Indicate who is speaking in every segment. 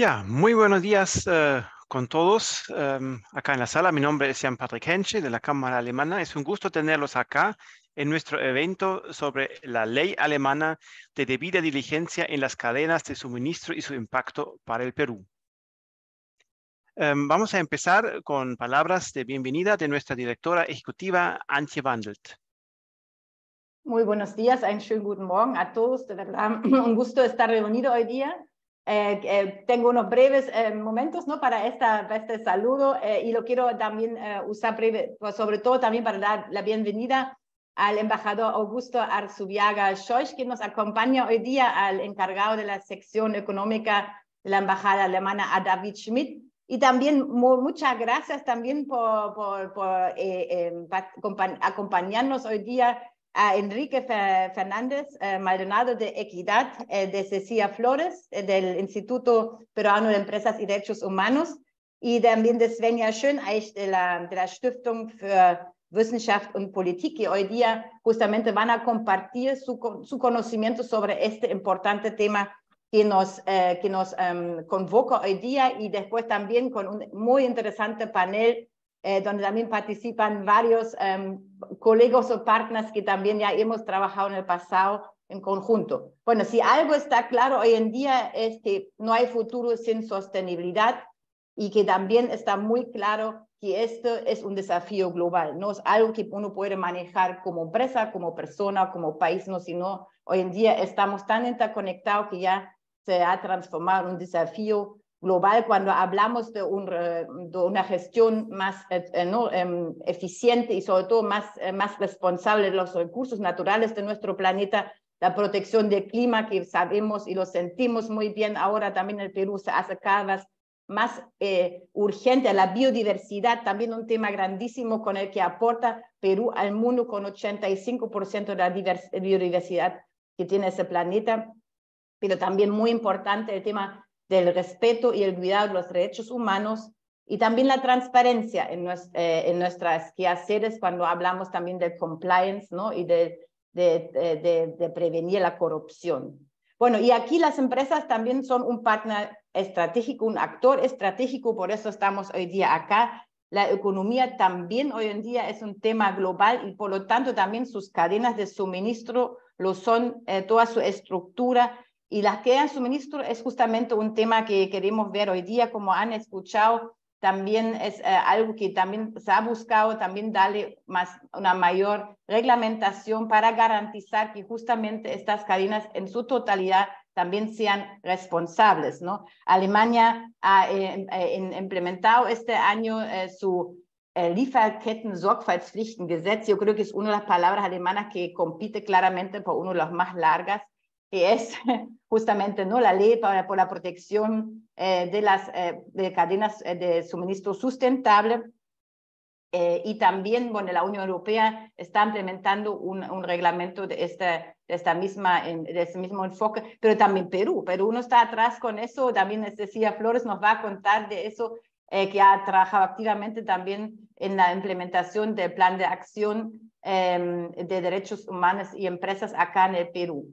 Speaker 1: Ja, muy buenos días con todos acá en la sala. Mi nombre es Jan-Patrick Henschel de la Cámara Alemana. Es un gusto tenerlos acá en nuestro evento sobre la ley alemana de debida diligencia en las cadenas de suministro y su impacto para el Perú. Vamos a empezar con palabras de bienvenida de nuestra directora ejecutiva, Antje Wandelt.
Speaker 2: Muy buenos días, einen schönen guten Morgen a todos. De verdad, un gusto estar reunido hoy día. Tengo unos breves momentos, ¿no?, para este saludo y lo quiero también usar breve, pues sobre todo también para dar la bienvenida al embajador Augusto Arzubiaga-Scheuch, que nos acompaña hoy día, al encargado de la sección económica de la embajada alemana, a David Schmidt. Y también muchas gracias también por acompañarnos hoy día a Enrique Fernández Maldonado de Equidad, de Cecilia Flores, del Instituto Peruano de Empresas y Derechos Humanos, y también de Svenja Schöneich de la Stiftung für Wissenschaft und Politik, que hoy día justamente van a compartir su conocimiento sobre este importante tema que nos convoca hoy día, y después también con un muy interesante panel donde también participan varios colegas o partners que también ya hemos trabajado en el pasado en conjunto. Bueno, si algo está claro hoy en día es que no hay futuro sin sostenibilidad, y que también está muy claro que esto es un desafío global, no es algo que uno puede manejar como empresa, como persona, como país, no, sino hoy en día estamos tan interconectados que ya se ha transformado en un desafío global cuando hablamos de una gestión más eficiente y sobre todo más responsable de los recursos naturales de nuestro planeta, la protección del clima, que sabemos y lo sentimos muy bien ahora también en el Perú, se hace cada vez más urgente, la biodiversidad, también un tema grandísimo con el que aporta Perú al mundo con 85% de la biodiversidad que tiene ese planeta, pero también muy importante el tema del respeto y el cuidado de los derechos humanos y también la transparencia en nuestras quehaceres cuando hablamos también del compliance, ¿no? Y de prevenir la corrupción. Bueno, y aquí las empresas también son un partner estratégico, un actor estratégico, por eso estamos hoy día acá. La economía también hoy en día es un tema global y por lo tanto también sus cadenas de suministro lo son, toda su estructura. Y las cadenas de suministro es justamente un tema que queremos ver hoy día, como han escuchado, también es algo que también se ha buscado, también darle una mayor reglamentación para garantizar que justamente estas cadenas en su totalidad también sean responsables, ¿no? Alemania ha implementado este año su Lieferketten-Sorgfaltspflichtengesetz. Yo creo que es una de las palabras alemanas que compite claramente por una de las más largas, que es justamente, ¿no?, la ley por la protección de las cadenas de suministro sustentable. Y también, bueno, la Unión Europea está implementando un reglamento de ese mismo enfoque, pero también Perú no está atrás con eso. También Cecilia Flores nos va a contar de eso, que ha trabajado activamente también en la implementación del plan de acción de derechos humanos y empresas acá en el Perú.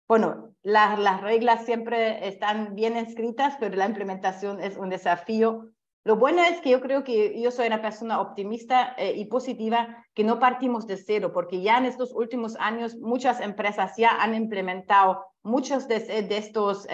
Speaker 2: Bueno, las reglas siempre están bien escritas, pero la implementación es un desafío. Lo bueno es que yo creo que yo soy una persona optimista y positiva, que no partimos de cero, porque ya en estos últimos años muchas empresas ya han implementado muchos de estos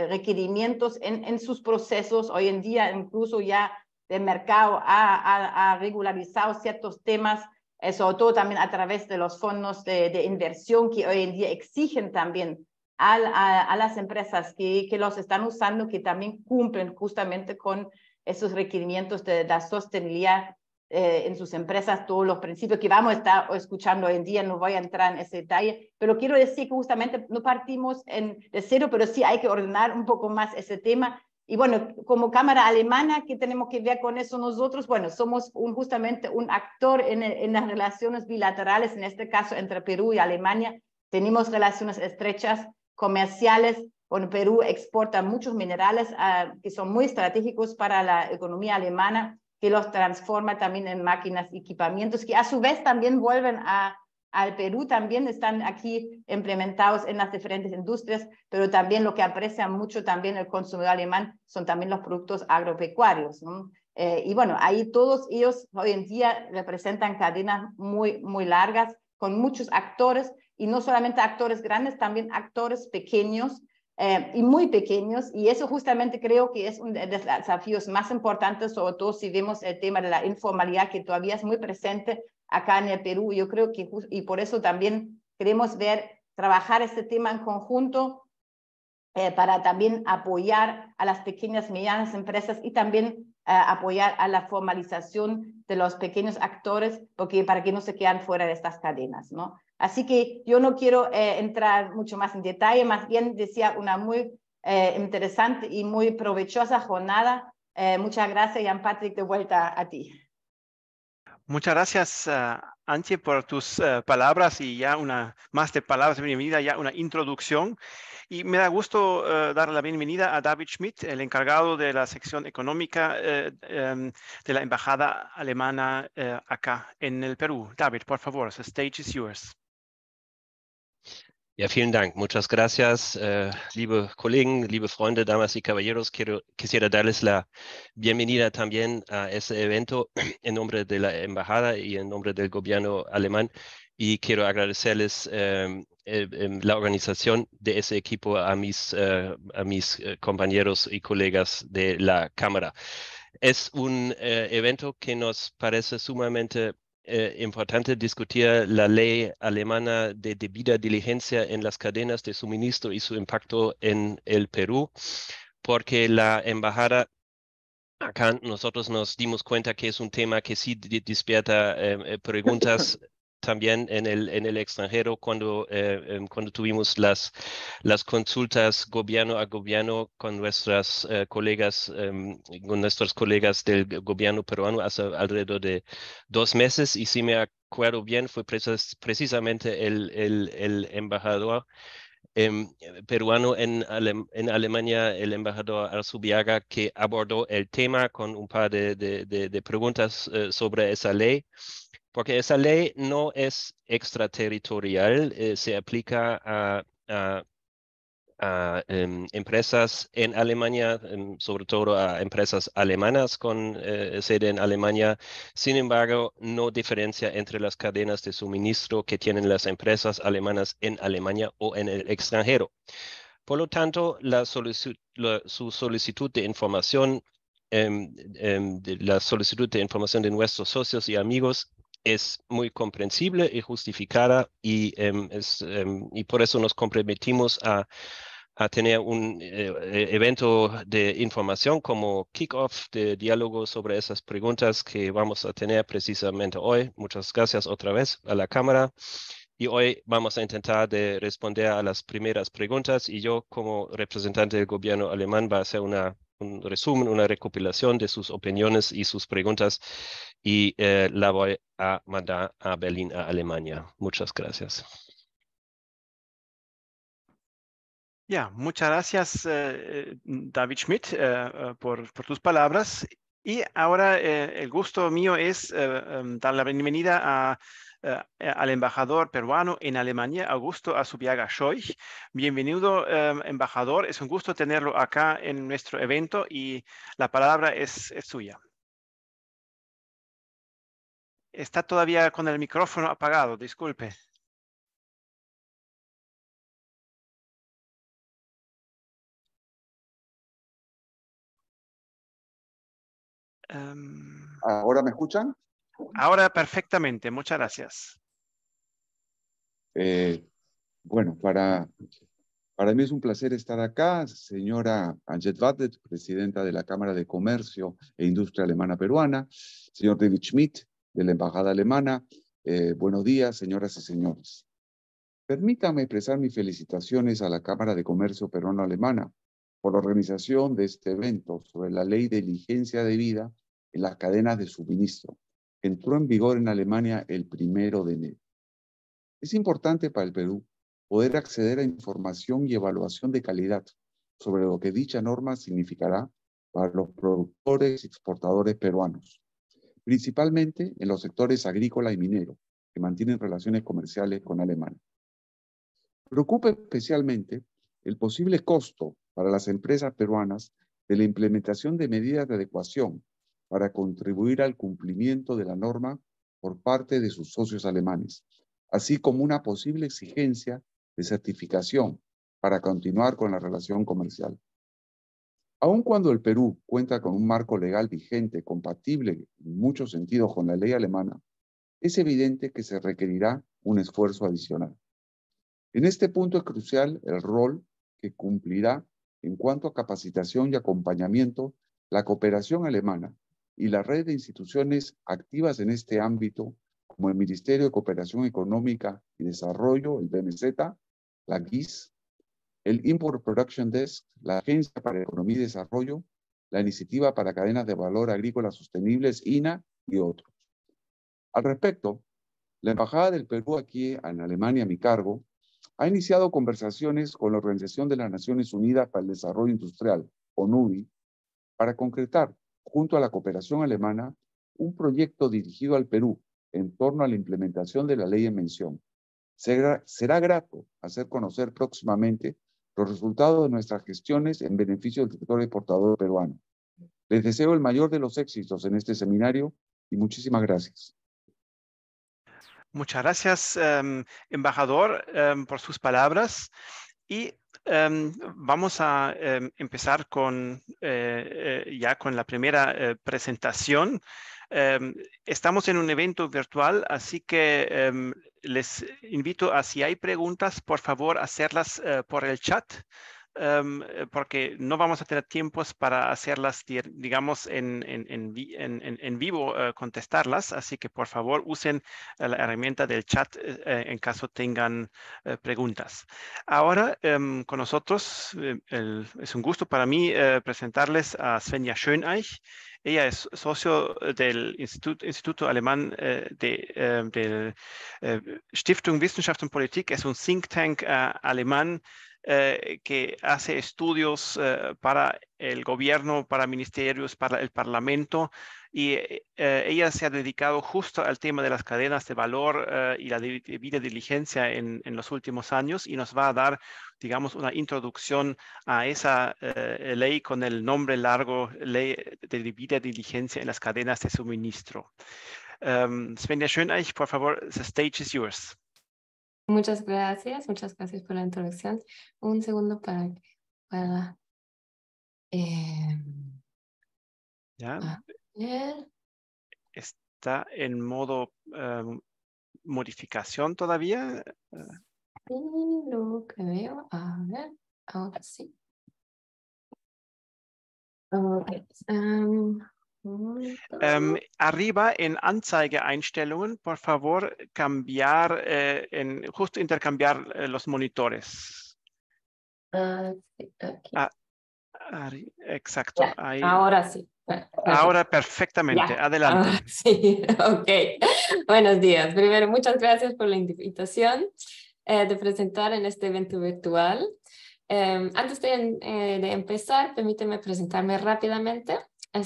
Speaker 2: requerimientos en sus procesos. Hoy en día incluso ya el mercado ha regularizado ciertos temas, sobre todo también a través de los fondos de inversión que hoy en día exigen también a las empresas que los están usando, que también cumplen justamente con esos requerimientos de la sostenibilidad en sus empresas, todos los principios que vamos a estar escuchando hoy en día. No voy a entrar en ese detalle, pero quiero decir que justamente no partimos de cero, pero sí hay que ordenar un poco más ese tema. Y bueno, como Cámara Alemana, ¿qué tenemos que ver con eso nosotros? Bueno, somos justamente un actor en las relaciones bilaterales, en este caso entre Perú y Alemania. Tenemos relaciones estrechas, comerciales. Bueno, Perú exporta muchos minerales que son muy estratégicos para la economía alemana, que los transforma también en máquinas y equipamientos, que a su vez también vuelven al Perú, también están aquí implementados en las diferentes industrias, pero también lo que aprecia mucho también el consumidor alemán son también los productos agropecuarios, ¿no? Y bueno, ahí todos ellos hoy en día representan cadenas muy, muy largas, con muchos actores, y no solamente actores grandes, también actores pequeños, y muy pequeños, y eso justamente creo que es uno de los desafíos más importantes, sobre todo si vemos el tema de la informalidad, que todavía es muy presente acá en el Perú. Yo creo que, y por eso también queremos trabajar este tema en conjunto, para también apoyar a las pequeñas y medianas empresas y también apoyar a la formalización de los pequeños actores, para que no se queden fuera de estas cadenas, ¿no? Así que yo no quiero entrar mucho más en detalle, más bien decía una muy interesante y muy provechosa jornada. Muchas gracias, Jan-Patrick, de vuelta a ti.
Speaker 1: Muchas gracias, Antje, por tus palabras y ya más de palabras de bienvenida, ya una introducción. Y me da gusto dar la bienvenida a David Schmidt, el encargado de la sección económica de la Embajada Alemana acá en el Perú. David, por favor, the stage is yours.
Speaker 3: Ja, vielen Dank. Muchas gracias, liebe Kollegen, liebe Freunde, damas y caballeros. Quisiera darles la bienvenida también a este evento en nombre de la Embajada y en nombre del gobierno alemán. Y quiero agradecerles la organización de ese equipo a mis compañeros y colegas de la Cámara. Es un evento que nos parece sumamente importante discutir la ley alemana de debida diligencia en las cadenas de suministro y su impacto en el Perú, porque la embajada acá nosotros nos dimos cuenta que es un tema que sí despierta preguntas también en el extranjero cuando tuvimos las consultas gobierno a gobierno con nuestros colegas del gobierno peruano hace alrededor de 2 meses, y si me acuerdo bien fue precisamente el embajador peruano en Alemania, el embajador Arzubiaga, que abordó el tema con un par de preguntas sobre esa ley, porque esa ley no es extraterritorial, se aplica a empresas en Alemania, sobre todo a empresas alemanas con sede en Alemania. Sin embargo, no diferencia entre las cadenas de suministro que tienen las empresas alemanas en Alemania o en el extranjero. Por lo tanto, su solicitud de información, la solicitud de información de nuestros socios y amigos es muy comprensible y justificada, y por eso nos comprometimos a tener un evento de información como kick-off de diálogo sobre esas preguntas que vamos a tener precisamente hoy. Muchas gracias otra vez a la Cámara. Y hoy vamos a intentar de responder a las primeras preguntas, y yo como representante del gobierno alemán va a hacer un resumen, una recopilación de sus opiniones y sus preguntas, y la voy a mandar a Berlín, a Alemania. Muchas gracias.
Speaker 1: Ya, muchas gracias, David Schmidt, por tus palabras. Y ahora el gusto mío es dar la bienvenida al embajador peruano en Alemania, Augusto Arzubiaga Scheuch. Bienvenido, embajador. Es un gusto tenerlo acá en nuestro evento, y la palabra es suya. Está todavía con el micrófono apagado, disculpe.
Speaker 4: ¿Ahora me escuchan?
Speaker 1: Ahora perfectamente, muchas gracias.
Speaker 4: Bueno, para mí es un placer estar acá, señora Anjet Wadet, presidenta de la Cámara de Comercio e Industria Alemana Peruana, señor David Schmidt, de la Embajada Alemana. Buenos días, señoras y señores. Permítanme expresar mis felicitaciones a la Cámara de Comercio Peruano-Alemana por la organización de este evento sobre la ley de diligencia debida en las cadenas de suministro, que entró en vigor en Alemania el 1 de enero. Es importante para el Perú poder acceder a información y evaluación de calidad sobre lo que dicha norma significará para los productores y exportadores peruanos, principalmente en los sectores agrícola y minero, que mantienen relaciones comerciales con Alemania. Preocupa especialmente el posible costo para las empresas peruanas de la implementación de medidas de adecuación para contribuir al cumplimiento de la norma por parte de sus socios alemanes, así como una posible exigencia de certificación para continuar con la relación comercial. Aun cuando el Perú cuenta con un marco legal vigente compatible en muchos sentidos con la ley alemana, es evidente que se requerirá un esfuerzo adicional. En este punto es crucial el rol que cumplirá en cuanto a capacitación y acompañamiento la cooperación alemana y la red de instituciones activas en este ámbito, como el Ministerio de Cooperación Económica y Desarrollo, el BMZ, la GIS, el Import Production Desk, la Agencia para Economía y Desarrollo, la Iniciativa para Cadenas de Valor Agrícolas Sostenibles, INA, y otros. Al respecto, la Embajada del Perú aquí en Alemania, a mi cargo, ha iniciado conversaciones con la Organización de las Naciones Unidas para el Desarrollo Industrial, ONUDI, para concretar, junto a la cooperación alemana, un proyecto dirigido al Perú en torno a la implementación de la ley en mención. Será grato hacer conocer próximamente los resultados de nuestras gestiones en beneficio del sector exportador peruano. Les deseo el mayor de los éxitos en este seminario y muchísimas gracias.
Speaker 1: Muchas gracias, embajador, por sus palabras. Y vamos a empezar con, ya con la primera presentación. Estamos en un evento virtual, así que les invito a, si hay preguntas, por favor, hacerlas por el chat porque no vamos a tener tiempos para hacerlas, digamos, en vivo, contestarlas. Así que, por favor, usen la herramienta del chat en caso tengan preguntas. Ahora, con nosotros, es un gusto para mí presentarles a Svenja Schöneich. Ella es socio del Instituto Alemán de Stiftung Wissenschaft und Politik. Es un think tank alemán que hace estudios para el gobierno, para ministerios, para el parlamento, y ella se ha dedicado justo al tema de las cadenas de valor y la debida diligencia en los últimos años, y nos va a dar, digamos, una introducción a esa ley con el nombre largo, Ley de debida diligencia en las cadenas de suministro. Svenja Schöneich, por favor, the stage is yours.
Speaker 5: Muchas gracias por la introducción. Un segundo para que pueda...
Speaker 1: ¿Ya? ¿Está en modo modificación todavía?
Speaker 5: Sí, lo que veo, a ver, ahora sí. Okay.
Speaker 1: Arriba en Anzeigeeinstellungen, por favor, cambiar, justo intercambiar los monitores.
Speaker 5: Sí, aquí.
Speaker 1: Exacto.
Speaker 5: Ya,
Speaker 1: Ahí.
Speaker 5: ahora sí.
Speaker 1: Ahora perfectamente.
Speaker 5: Ya.
Speaker 1: Adelante.
Speaker 5: Sí, ok. Buenos días. Primero, muchas gracias por la invitación de presentar en este evento virtual. Antes de empezar, permíteme presentarme rápidamente.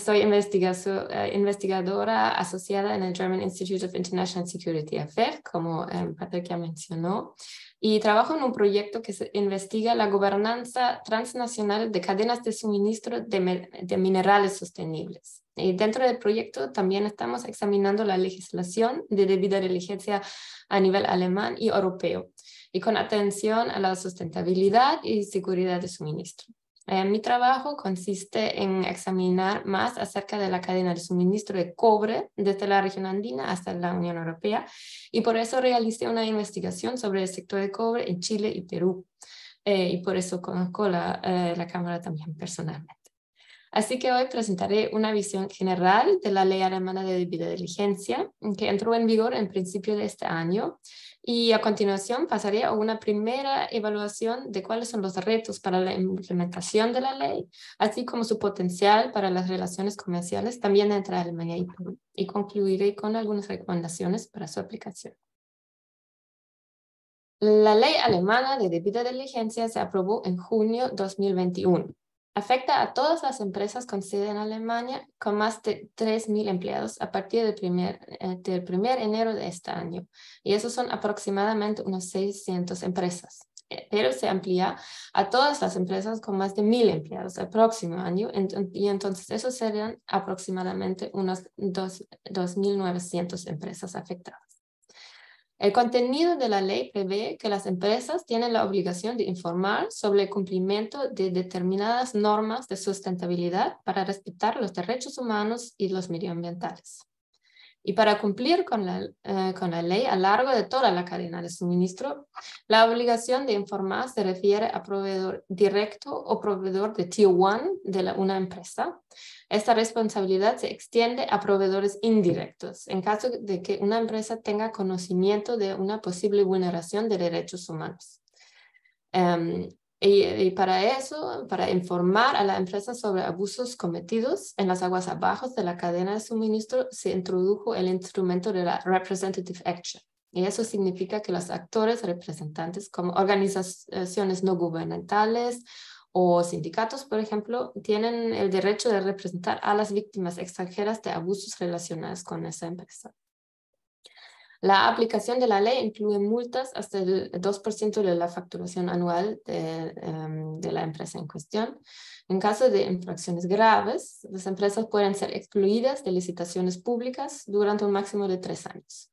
Speaker 5: Soy investigadora asociada en el German Institute of International Security Affairs, como Patricia mencionó, y trabajo en un proyecto que investiga la gobernanza transnacional de cadenas de suministro de minerales sostenibles. Y dentro del proyecto también estamos examinando la legislación de debida diligencia a nivel alemán y europeo, y con atención a la sustentabilidad y seguridad de suministro. Mi trabajo consiste en examinar más acerca de la cadena de suministro de cobre desde la región andina hasta la Unión Europea, y por eso realicé una investigación sobre el sector de cobre en Chile y Perú, y por eso conozco la Cámara también personalmente. Así que hoy presentaré una visión general de la Ley Alemana de Debida Diligencia, que entró en vigor en principio de este año, y a continuación pasaré a una primera evaluación de cuáles son los retos para la implementación de la ley, así como su potencial para las relaciones comerciales también entre Alemania y Perú, y concluiré con algunas recomendaciones para su aplicación. La Ley Alemana de Debida Diligencia se aprobó en junio 2021. Afecta a todas las empresas con sede en Alemania con más de 3.000 empleados a partir del 1 enero de este año. Y esos son aproximadamente unos 600 empresas. Pero se amplía a todas las empresas con más de 1.000 empleados el próximo año. Y entonces esos serían aproximadamente unos 2.900 empresas afectadas. El contenido de la ley prevé que las empresas tienen la obligación de informar sobre el cumplimiento de determinadas normas de sustentabilidad para respetar los derechos humanos y los medioambientales. Y para cumplir con la ley a lo largo de toda la cadena de suministro, la obligación de informar se refiere a proveedor directo o proveedor de Tier 1 de una empresa. Esta responsabilidad se extiende a proveedores indirectos en caso de que una empresa tenga conocimiento de una posible vulneración de derechos humanos. Y para eso, para informar a la empresa sobre abusos cometidos en las aguas abajo de la cadena de suministro, se introdujo el instrumento de la Representative Action. Y eso significa que los actores representantes, como organizaciones no gubernamentales o sindicatos, por ejemplo, tienen el derecho de representar a las víctimas extranjeras de abusos relacionados con esa empresa. La aplicación de la ley incluye multas hasta el 2% de la facturación anual de la empresa en cuestión. En caso de infracciones graves, las empresas pueden ser excluidas de licitaciones públicas durante un máximo de 3 años.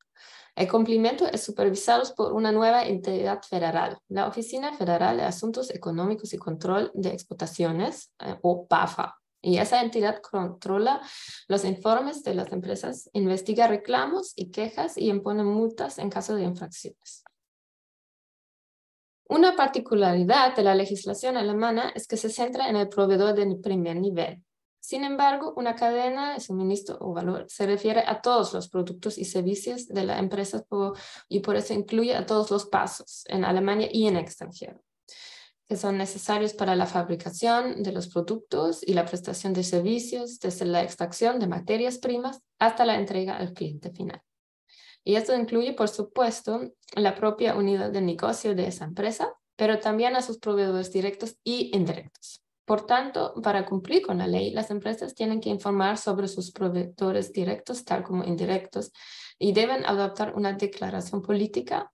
Speaker 5: El cumplimiento es supervisado por una nueva entidad federal, la Oficina Federal de Asuntos Económicos y Control de Exportaciones, o BAFA. Y esa entidad controla los informes de las empresas, investiga reclamos y quejas y impone multas en caso de infracciones. Una particularidad de la legislación alemana es que se centra en el proveedor de primer nivel. Sin embargo, una cadena de suministro o valor se refiere a todos los productos y servicios de la empresa y por eso incluye a todos los pasos en Alemania y en el extranjero, que son necesarios para la fabricación de los productos y la prestación de servicios, desde la extracción de materias primas hasta la entrega al cliente final. Y esto incluye, por supuesto, la propia unidad de negocio de esa empresa, pero también a sus proveedores directos y indirectos. Por tanto, para cumplir con la ley, las empresas tienen que informar sobre sus proveedores directos, tal como indirectos, y deben adoptar una declaración política,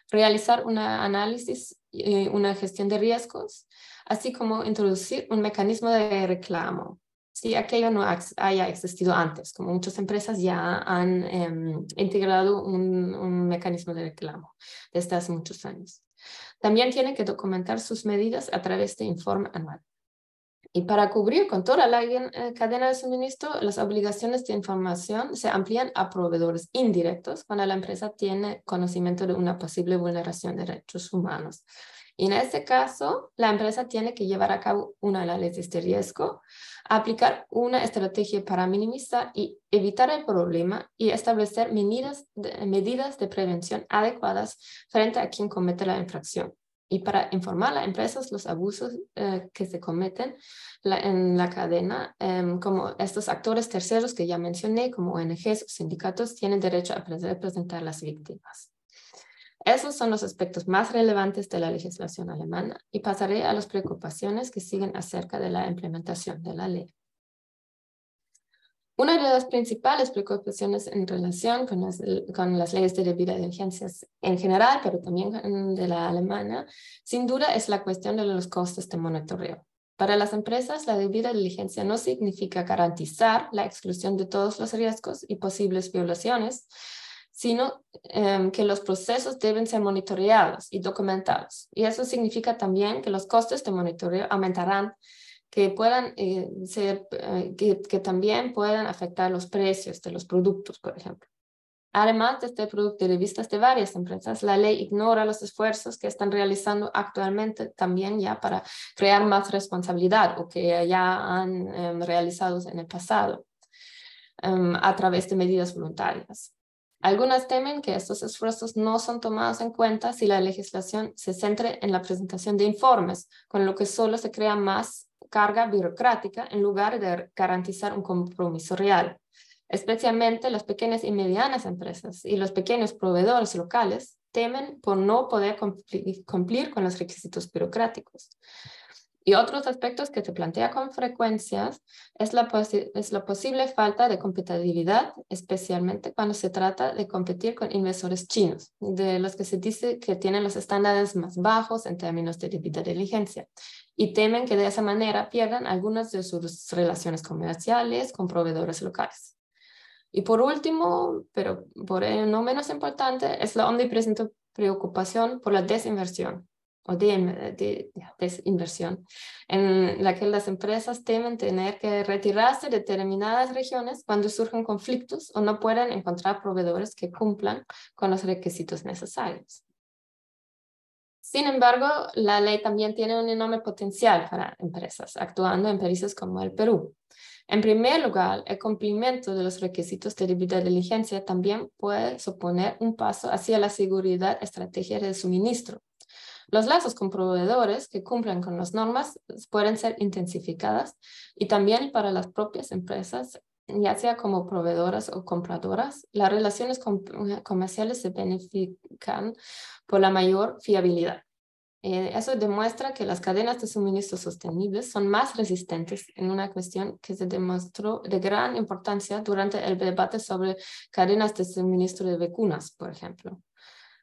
Speaker 5: realizar un análisis y una gestión de riesgos, así como introducir un mecanismo de reclamo, si aquello no haya existido antes, como muchas empresas ya han integrado un mecanismo de reclamo desde hace muchos años. También tiene que documentar sus medidas a través de informe anual. Y para cubrir con toda la cadena de suministro, las obligaciones de información se amplían a proveedores indirectos cuando la empresa tiene conocimiento de una posible vulneración de derechos humanos. Y en este caso, la empresa tiene que llevar a cabo un análisis de riesgo, aplicar una estrategia para minimizar y evitar el problema y establecer medidas de prevención adecuadas frente a quien comete la infracción. Y para informar a las empresas los abusos que se cometen en la cadena, como estos actores terceros que ya mencioné, como ONGs o sindicatos, tienen derecho a representar a las víctimas. Esos son los aspectos más relevantes de la legislación alemana y pasaré a las preocupaciones que siguen acerca de la implementación de la ley. Una de las principales preocupaciones en relación con las leyes de debida diligencia en general, pero también de la alemana, sin duda es la cuestión de los costes de monitoreo. Para las empresas, la debida diligencia no significa garantizar la exclusión de todos los riesgos y posibles violaciones, sino que los procesos deben ser monitoreados y documentados. Y eso significa también que los costes de monitoreo aumentarán, que también puedan afectar los precios de los productos, por ejemplo. Además, desde el punto de vista de varias empresas, la ley ignora los esfuerzos que están realizando actualmente también ya para crear más responsabilidad o que ya han realizado en el pasado a través de medidas voluntarias. Algunas temen que estos esfuerzos no son tomados en cuenta si la legislación se centra en la presentación de informes, con lo que solo se crea más carga burocrática en lugar de garantizar un compromiso real. Especialmente las pequeñas y medianas empresas y los pequeños proveedores locales temen por no poder cumplir con los requisitos burocráticos. Y otros aspectos que se plantea con frecuencia es la posible falta de competitividad, especialmente cuando se trata de competir con inversores chinos, de los que se dice que tienen los estándares más bajos en términos de debida diligencia, y temen que de esa manera pierdan algunas de sus relaciones comerciales con proveedores locales. Y por último, pero por ello no menos importante, es la omnipresente preocupación por la desinversión o desinversión, en la que las empresas temen tener que retirarse de determinadas regiones cuando surgen conflictos o no pueden encontrar proveedores que cumplan con los requisitos necesarios. Sin embargo, la ley también tiene un enorme potencial para empresas, actuando en países como el Perú. En primer lugar, el cumplimiento de los requisitos de debida diligencia también puede suponer un paso hacia la seguridad estratégica de suministro. Los lazos con proveedores que cumplan con las normas pueden ser intensificadas y también para las propias empresas, ya sea como proveedoras o compradoras, las relaciones comerciales se benefician por la mayor fiabilidad. Eso demuestra que las cadenas de suministro sostenibles son más resistentes en una cuestión que se demostró de gran importancia durante el debate sobre cadenas de suministro de vacunas, por ejemplo.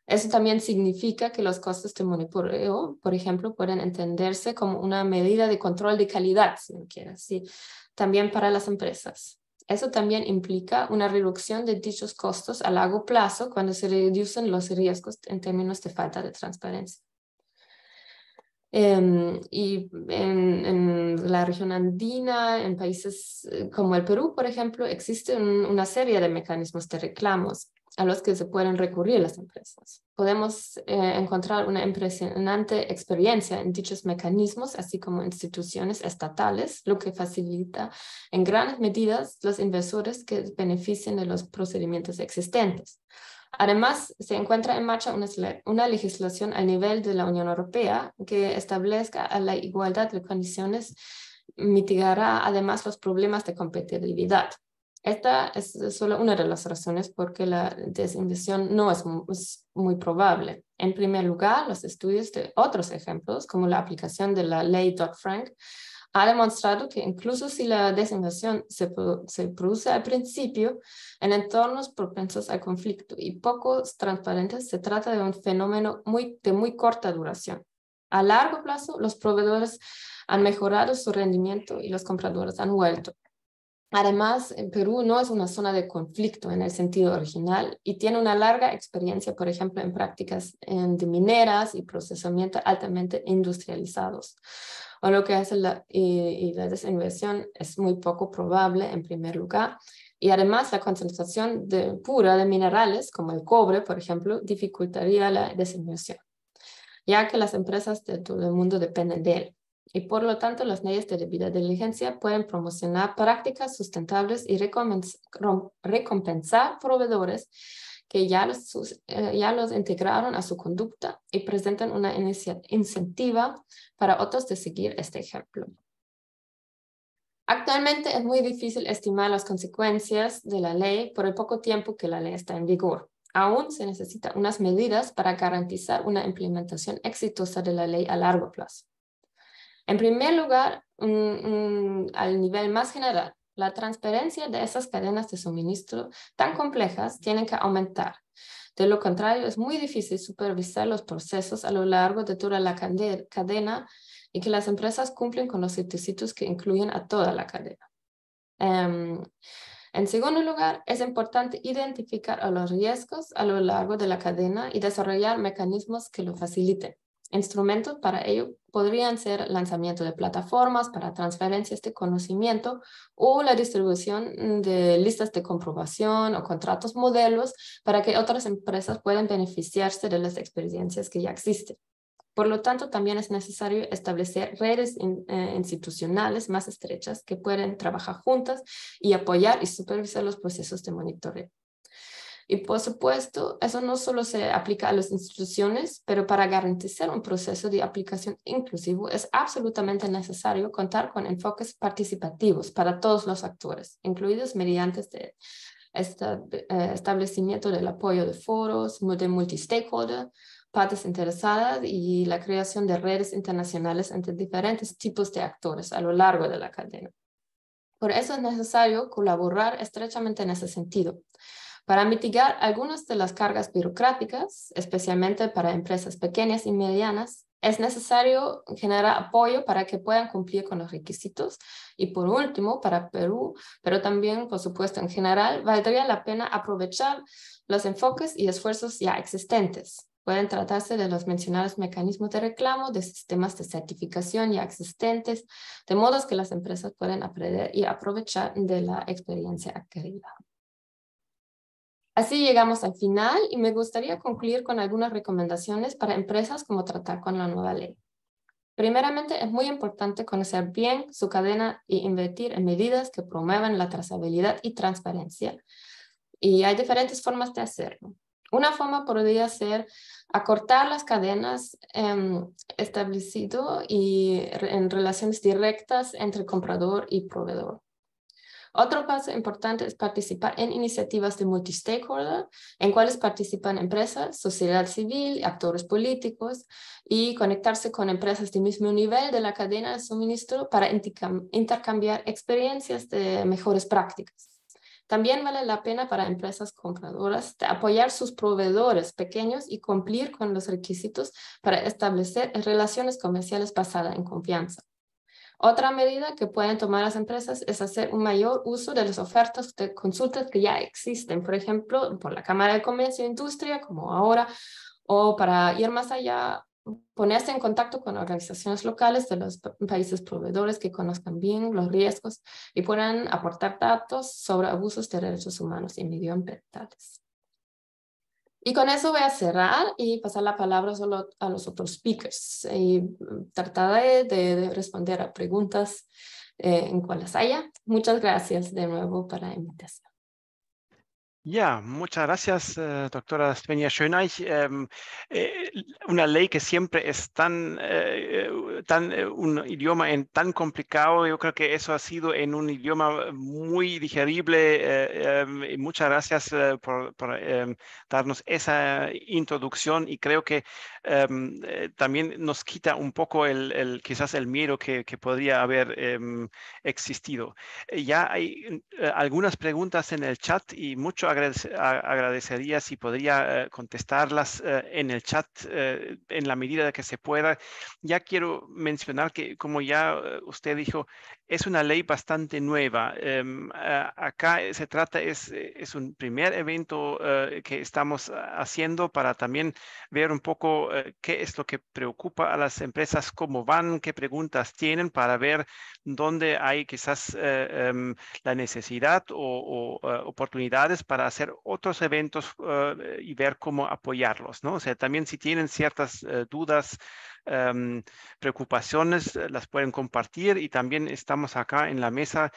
Speaker 5: Eso también significa que los costes de monitoreo, por ejemplo, pueden entenderse como una medida de control de calidad, si no quieres, ¿sí? También para las empresas. Eso también implica una reducción de dichos costos a largo plazo cuando se reducen los riesgos en términos de falta de transparencia. Y en la región andina, en países como el Perú, por ejemplo, existe una serie de mecanismos de reclamos a los que se pueden recurrir las empresas. Podemos encontrar una impresionante experiencia en dichos mecanismos, así como instituciones estatales, lo que facilita en grandes medidas los inversores que beneficien de los procedimientos existentes. Además, se encuentra en marcha una legislación a nivel de la Unión Europea que establezca la igualdad de condiciones, mitigará además los problemas de competitividad. Esta es solo una de las razones por que la desinversión no es muy probable. En primer lugar, los estudios de otros ejemplos, como la aplicación de la ley Dodd-Frank, ha demostrado que incluso si la desinversión se produce al principio, en entornos propensos al conflicto y poco transparentes, se trata de un fenómeno de muy corta duración. A largo plazo, los proveedores han mejorado su rendimiento y los compradores han vuelto. Además, Perú no es una zona de conflicto en el sentido original y tiene una larga experiencia, por ejemplo, en prácticas de mineras y procesamiento altamente industrializados. O lo que hace la desinversión es muy poco probable en primer lugar. Y además la concentración pura de minerales, como el cobre, por ejemplo, dificultaría la desinversión, ya que las empresas de todo el mundo dependen de él. Y por lo tanto, las leyes de debida diligencia pueden promocionar prácticas sustentables y recompensar proveedores que ya los integraron a su conducta y presentan una incentiva para otros de seguir este ejemplo. Actualmente es muy difícil estimar las consecuencias de la ley por el poco tiempo que la ley está en vigor. Aún se necesitan unas medidas para garantizar una implementación exitosa de la ley a largo plazo. En primer lugar, al nivel más general, la transparencia de esas cadenas de suministro tan complejas tienen que aumentar. De lo contrario, es muy difícil supervisar los procesos a lo largo de toda la cadena y que las empresas cumplen con los requisitos que incluyen a toda la cadena. En segundo lugar, es importante identificar a los riesgos a lo largo de la cadena y desarrollar mecanismos que lo faciliten. Instrumentos para ello podrían ser lanzamiento de plataformas para transferencias de conocimiento o la distribución de listas de comprobación o contratos modelos para que otras empresas puedan beneficiarse de las experiencias que ya existen. Por lo tanto, también es necesario establecer redes institucionales más estrechas que pueden trabajar juntas y apoyar y supervisar los procesos de monitoreo. Y por supuesto, eso no solo se aplica a las instituciones, pero para garantizar un proceso de aplicación inclusivo es absolutamente necesario contar con enfoques participativos para todos los actores, incluidos mediante establecimiento del apoyo de foros, de multi-stakeholder, partes interesadas y la creación de redes internacionales entre diferentes tipos de actores a lo largo de la cadena. Por eso es necesario colaborar estrechamente en ese sentido, para mitigar algunas de las cargas burocráticas, especialmente para empresas pequeñas y medianas. Es necesario generar apoyo para que puedan cumplir con los requisitos. Y por último, para Perú, pero también, por supuesto, en general, valdría la pena aprovechar los enfoques y esfuerzos ya existentes. Pueden tratarse de los mencionados mecanismos de reclamo, de sistemas de certificación ya existentes, de modos que las empresas pueden aprender y aprovechar de la experiencia adquirida. Así llegamos al final y me gustaría concluir con algunas recomendaciones para empresas como tratar con la nueva ley. Primeramente, es muy importante conocer bien su cadena e invertir en medidas que promuevan la trazabilidad y transparencia. Y hay diferentes formas de hacerlo. Una forma podría ser acortar las cadenas establecido y en relaciones directas entre comprador y proveedor. Otro paso importante es participar en iniciativas de multi-stakeholder, en cuales participan empresas, sociedad civil, actores políticos, y conectarse con empresas de mismo nivel de la cadena de suministro para intercambiar experiencias de mejores prácticas. También vale la pena para empresas compradoras de apoyar sus proveedores pequeños y cumplir con los requisitos para establecer relaciones comerciales basadas en confianza. Otra medida que pueden tomar las empresas es hacer un mayor uso de las ofertas de consultas que ya existen, por ejemplo, por la Cámara de Comercio e Industria, como ahora, o para ir más allá, ponerse en contacto con organizaciones locales de los países proveedores que conozcan bien los riesgos y puedan aportar datos sobre abusos de derechos humanos y medioambientales. Y con eso voy a cerrar y pasar la palabra solo a los otros speakers. Y trataré de responder a preguntas en cuales haya. Muchas gracias de nuevo por la invitación.
Speaker 1: Ja, muchas gracias, doctora Svenja Schöneich. Una ley que siempre es un idioma tan complicado, yo creo que eso ha sido en un idioma muy digerible. Y muchas gracias por darnos esa introducción, y creo que también nos quita un poco quizás el miedo que podría haber existido. Ya hay algunas preguntas en el chat y mucho agradecería si podría contestarlas en el chat en la medida que se pueda. Ya quiero mencionar que, como ya usted dijo, es una ley bastante nueva. Acá se trata, es un primer evento que estamos haciendo para también ver un poco qué es lo que preocupa a las empresas, cómo van, qué preguntas tienen, para ver dónde hay quizás la necesidad o oportunidades para hacer otros eventos y ver cómo apoyarlos, ¿no? O sea, también si tienen ciertas dudas, preocupaciones, las pueden compartir, y también estamos acá en la mesa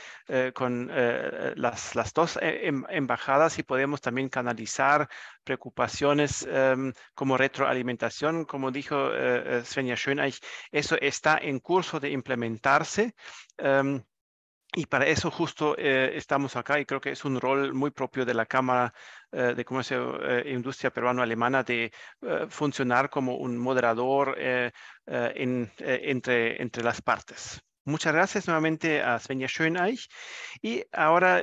Speaker 1: con las dos embajadas, y podemos también canalizar preocupaciones como retroalimentación. Como dijo Svenja Schöneich, eso está en curso de implementarse. Y para eso justo estamos acá, y creo que es un rol muy propio de la Cámara de Comercio e Industria Peruano-Alemana de funcionar como un moderador entre las partes. Muchas gracias nuevamente a Svenja Schöneich. Y ahora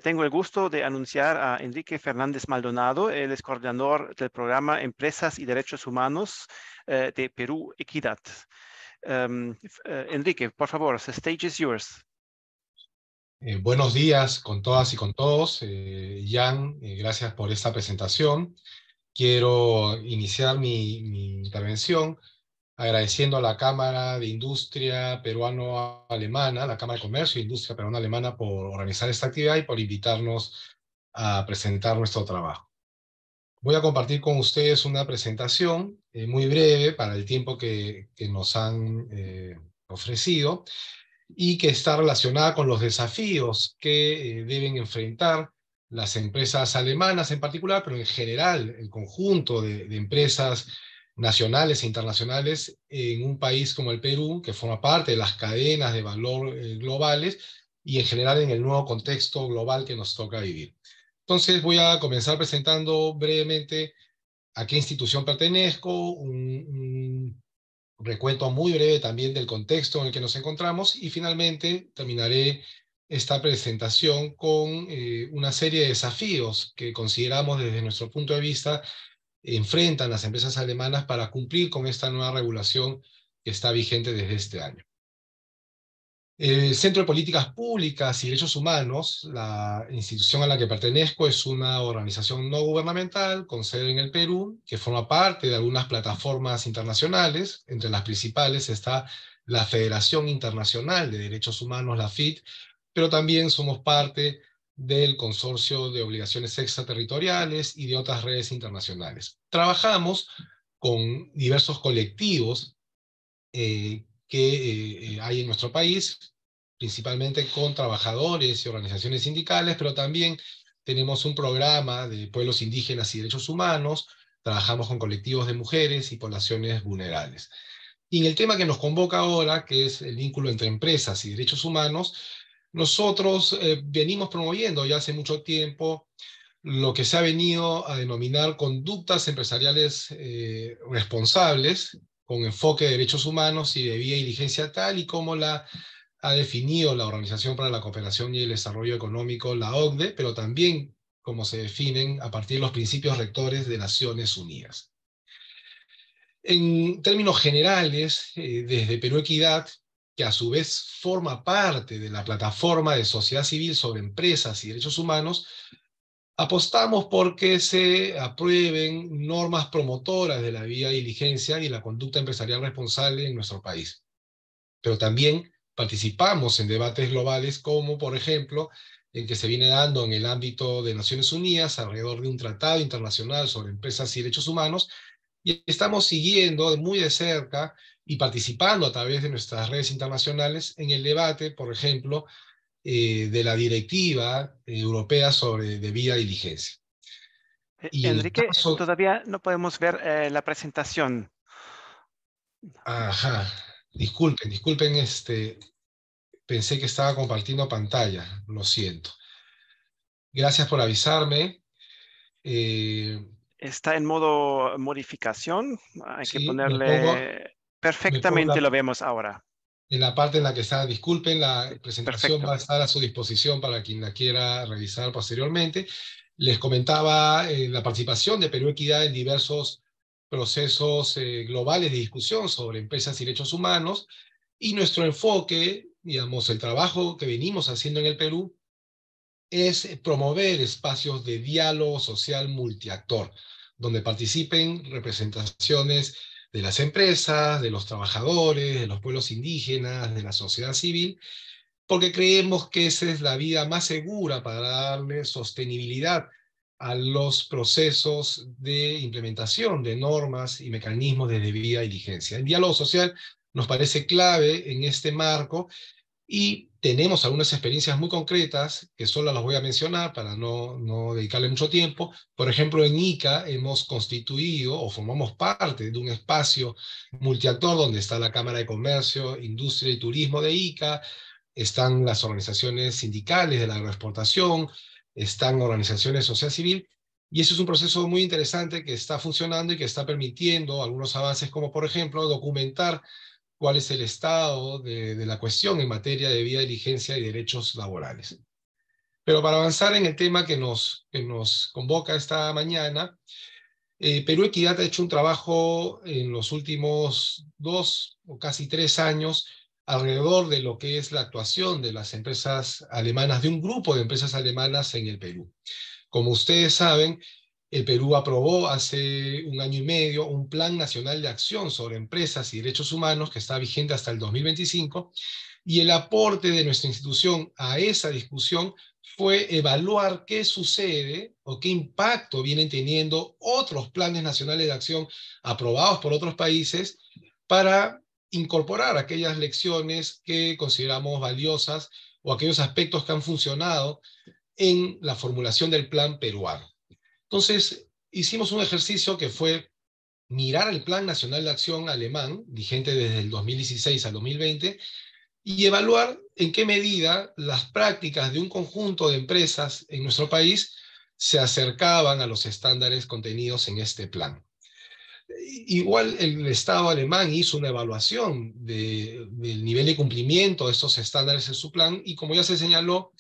Speaker 1: tengo el gusto de anunciar a Enrique Fernández Maldonado. Él es coordinador del programa Empresas y Derechos Humanos de Perú Equidad. Enrique, por favor, the stage is yours.
Speaker 6: Buenos días con todas y con todos. Jan, gracias por esta presentación. Quiero iniciar mi intervención agradeciendo a la Cámara de Industria Peruano-Alemana, la Cámara de Comercio e Industria Peruano-Alemana, por organizar esta actividad y por invitarnos a presentar nuestro trabajo. Voy a compartir con ustedes una presentación muy breve para el tiempo que nos han ofrecido, y que está relacionada con los desafíos que deben enfrentar las empresas alemanas en particular, pero en general el conjunto de empresas nacionales e internacionales en un país como el Perú, que forma parte de las cadenas de valor globales, y en general en el nuevo contexto global que nos toca vivir. Entonces voy a comenzar presentando brevemente a qué institución pertenezco, un recuento muy breve también del contexto en el que nos encontramos, y finalmente terminaré esta presentación con una serie de desafíos que consideramos desde nuestro punto de vista enfrentan las empresas alemanas para cumplir con esta nueva regulación que está vigente desde este año. El Centro de Políticas Públicas y Derechos Humanos, la institución a la que pertenezco, es una organización no gubernamental con sede en el Perú, que forma parte de algunas plataformas internacionales. Entre las principales está la Federación Internacional de Derechos Humanos, la FID, pero también somos parte del Consorcio de Obligaciones Extraterritoriales y de otras redes internacionales. Trabajamos con diversos colectivos que hay en nuestro país, principalmente con trabajadores y organizaciones sindicales, pero también tenemos un programa de pueblos indígenas y derechos humanos, trabajamos con colectivos de mujeres y poblaciones vulnerables. Y en el tema que nos convoca ahora, que es el vínculo entre empresas y derechos humanos, nosotros venimos promoviendo ya hace mucho tiempo lo que se ha venido a denominar conductas empresariales responsables, con enfoque de derechos humanos y debida diligencia, tal y como la ha definido la Organización para la Cooperación y el Desarrollo Económico, la OCDE, pero también como se definen a partir de los principios rectores de Naciones Unidas. En términos generales, desde Perú Equidad, que a su vez forma parte de la plataforma de sociedad civil sobre empresas y derechos humanos, apostamos por que se aprueben normas promotoras de la debida diligencia y la conducta empresarial responsable en nuestro país. Pero también participamos en debates globales como, por ejemplo, que se viene dando en el ámbito de Naciones Unidas alrededor de un tratado internacional sobre empresas y derechos humanos, y estamos siguiendo muy de cerca y participando a través de nuestras redes internacionales en el debate, por ejemplo, de la directiva europea sobre debida diligencia. Y en el
Speaker 1: Enrique,
Speaker 6: caso...
Speaker 1: todavía no podemos ver la presentación.
Speaker 6: Ajá, disculpen, pensé que estaba compartiendo pantalla, lo siento. Gracias por avisarme.
Speaker 1: Está en modo modificación. Hay que
Speaker 6: Sí,
Speaker 1: ponerle...
Speaker 6: me pongo
Speaker 1: Perfectamente lo vemos ahora.
Speaker 6: en la parte en la que está. Disculpen, la presentación va
Speaker 1: Perfecto.
Speaker 6: a estar a su disposición para quien la quiera revisar posteriormente. Les comentaba la participación de Perú Equidad en diversos procesos globales de discusión sobre empresas y derechos humanos, y nuestro enfoque, digamos, el trabajo que venimos haciendo en el Perú es promover espacios de diálogo social multiactor, donde participen representaciones de las empresas, de los trabajadores, de los pueblos indígenas, de la sociedad civil, porque creemos que esa es la vía más segura para darle sostenibilidad a los procesos de implementación de normas y mecanismos de debida diligencia. El diálogo social nos parece clave en este marco, y tenemos algunas experiencias muy concretas que solo las voy a mencionar para no dedicarle mucho tiempo. Por ejemplo, en ICA hemos constituido o formamos parte de un espacio multiactor donde está la Cámara de Comercio, Industria y Turismo de ICA, están las organizaciones sindicales de la agroexportación, están organizaciones de sociedad civil, y eso es un proceso muy interesante que está funcionando y que está permitiendo algunos avances, como por ejemplo documentar cuál es el estado de la cuestión en materia de debida diligencia y derechos laborales. Pero para avanzar en el tema que nos convoca esta mañana, Perú Equidad ha hecho un trabajo en los últimos 2 o casi 3 años alrededor de lo que es la actuación de las empresas alemanas, de un grupo de empresas alemanas en el Perú. Como ustedes saben, el Perú aprobó hace 1 año y medio un Plan Nacional de Acción sobre Empresas y Derechos Humanos que está vigente hasta el 2025, y el aporte de nuestra institución a esa discusión fue evaluar qué sucede o qué impacto vienen teniendo otros planes nacionales de acción aprobados por otros países para incorporar aquellas lecciones que consideramos valiosas o aquellos aspectos que han funcionado en la formulación del plan peruano. Entonces, hicimos un ejercicio que fue mirar el Plan Nacional de Acción alemán, vigente desde el 2016 al 2020, y evaluar en qué medida las prácticas de un conjunto de empresas en nuestro país se acercaban a los estándares contenidos en este plan. Igual el Estado alemán hizo una evaluación del nivel de cumplimiento de estos estándares en su plan, y como ya se señaló,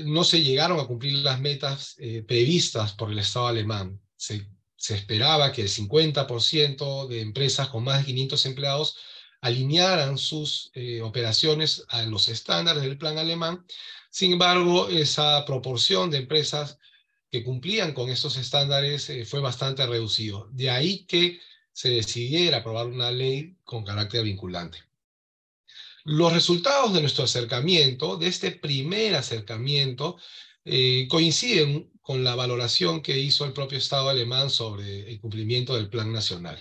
Speaker 6: no se llegaron a cumplir las metas previstas por el Estado alemán. Se esperaba que el 50% de empresas con más de 500 empleados alinearan sus operaciones a los estándares del plan alemán. Sin embargo, esa proporción de empresas que cumplían con estos estándares fue bastante reducido. De ahí que se decidiera aprobar una ley con carácter vinculante. Los resultados de nuestro acercamiento, de este primer acercamiento, coinciden con la valoración que hizo el propio Estado alemán sobre el cumplimiento del Plan Nacional.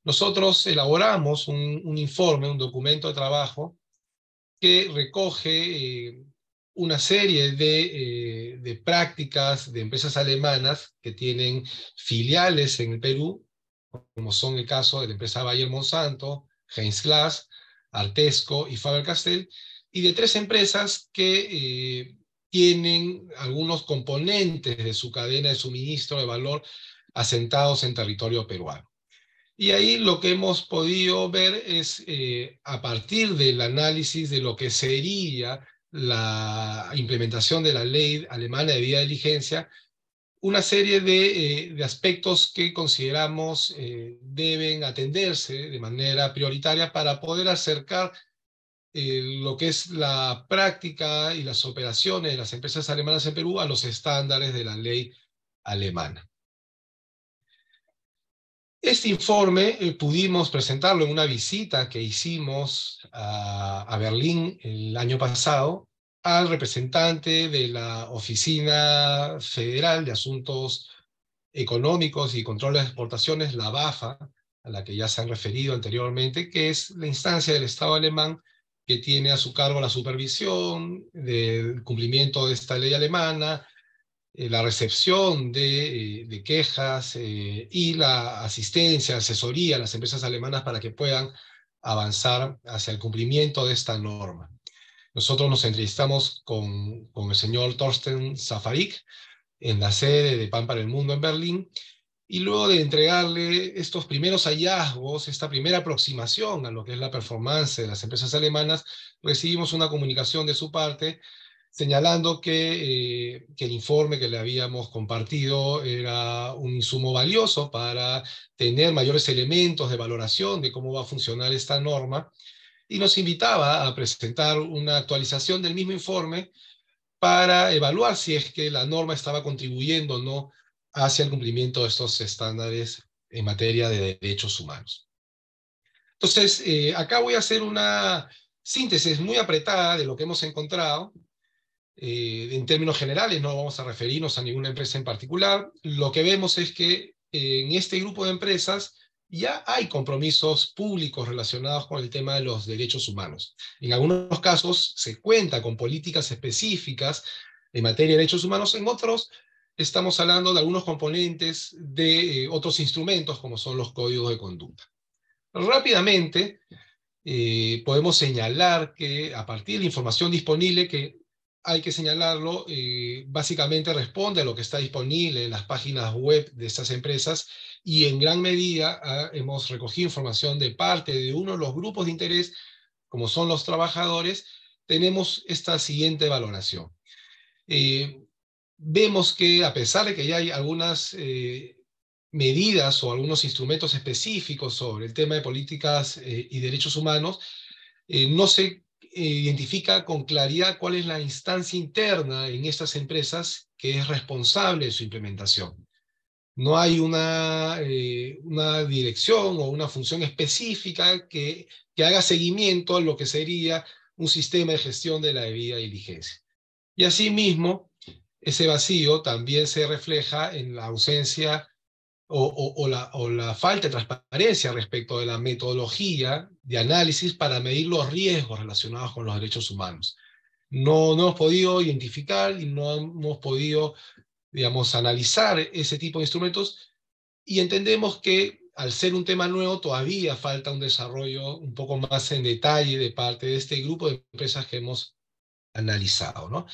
Speaker 6: Nosotros elaboramos un informe, un documento de trabajo que recoge una serie de prácticas de empresas alemanas que tienen filiales en el Perú, como son el caso de la empresa Bayer Monsanto, Heinz Glass, Artesco y Faber-Castell, y de 3 empresas que tienen algunos componentes de su cadena de suministro de valor asentados en territorio peruano. Y ahí lo que hemos podido ver es, a partir del análisis de lo que sería la implementación de la ley alemana de debida diligencia, una serie de aspectos que consideramos deben atenderse de manera prioritaria para poder acercar lo que es la práctica y las operaciones de las empresas alemanas en Perú a los estándares de la ley alemana. Este informe pudimos presentarlo en una visita que hicimos a Berlín el año pasado, al representante de la Oficina Federal de Asuntos Económicos y Control de Exportaciones, la BAFA, a la que ya se han referido anteriormente, que es la instancia del Estado alemán que tiene a su cargo la supervisión del cumplimiento de esta ley alemana, la recepción de quejas y la asistencia, asesoría a las empresas alemanas para que puedan avanzar hacia el cumplimiento de esta norma. Nosotros nos entrevistamos con el señor Thorsten Safarik en la sede de Pan para el Mundo en Berlín, y luego de entregarle estos primeros hallazgos, esta primera aproximación a lo que es la performance de las empresas alemanas, recibimos una comunicación de su parte señalando que el informe que le habíamos compartido era un insumo valioso para tener mayores elementos de valoración de cómo va a funcionar esta norma, y nos invitaba a presentar una actualización del mismo informe para evaluar si es que la norma estaba contribuyendo o no hacia el cumplimiento de estos estándares en materia de derechos humanos. Entonces, acá voy a hacer una síntesis muy apretada de lo que hemos encontrado. En términos generales, no vamos a referirnos a ninguna empresa en particular. Lo que vemos es que en este grupo de empresas ya hay compromisos públicos relacionados con el tema de los derechos humanos. En algunos casos se cuenta con políticas específicas en materia de derechos humanos, en otros estamos hablando de algunos componentes de otros instrumentos, como son los códigos de conducta. Rápidamente, podemos señalar que a partir de la información disponible, que hay que señalarlo, básicamente responde a lo que está disponible en las páginas web de estas empresas, y en gran medida hemos recogido información de parte de uno de los grupos de interés, como son los trabajadores. Tenemos esta siguiente valoración. Vemos que a pesar de que ya hay algunas medidas o algunos instrumentos específicos sobre el tema de políticas y derechos humanos, no se identifica con claridad cuál es la instancia interna en estas empresas que es responsable de su implementación. No hay una dirección o una función específica que haga seguimiento a lo que sería un sistema de gestión de la debida diligencia. Y asimismo, ese vacío también se refleja en la ausencia o la falta de transparencia respecto de la metodología de análisis para medir los riesgos relacionados con los derechos humanos. No hemos podido identificar y no hemos podido, digamos, analizar ese tipo de instrumentos, y entendemos que al ser un tema nuevo todavía falta un desarrollo un poco más en detalle de parte de este grupo de empresas que hemos analizado, ¿no?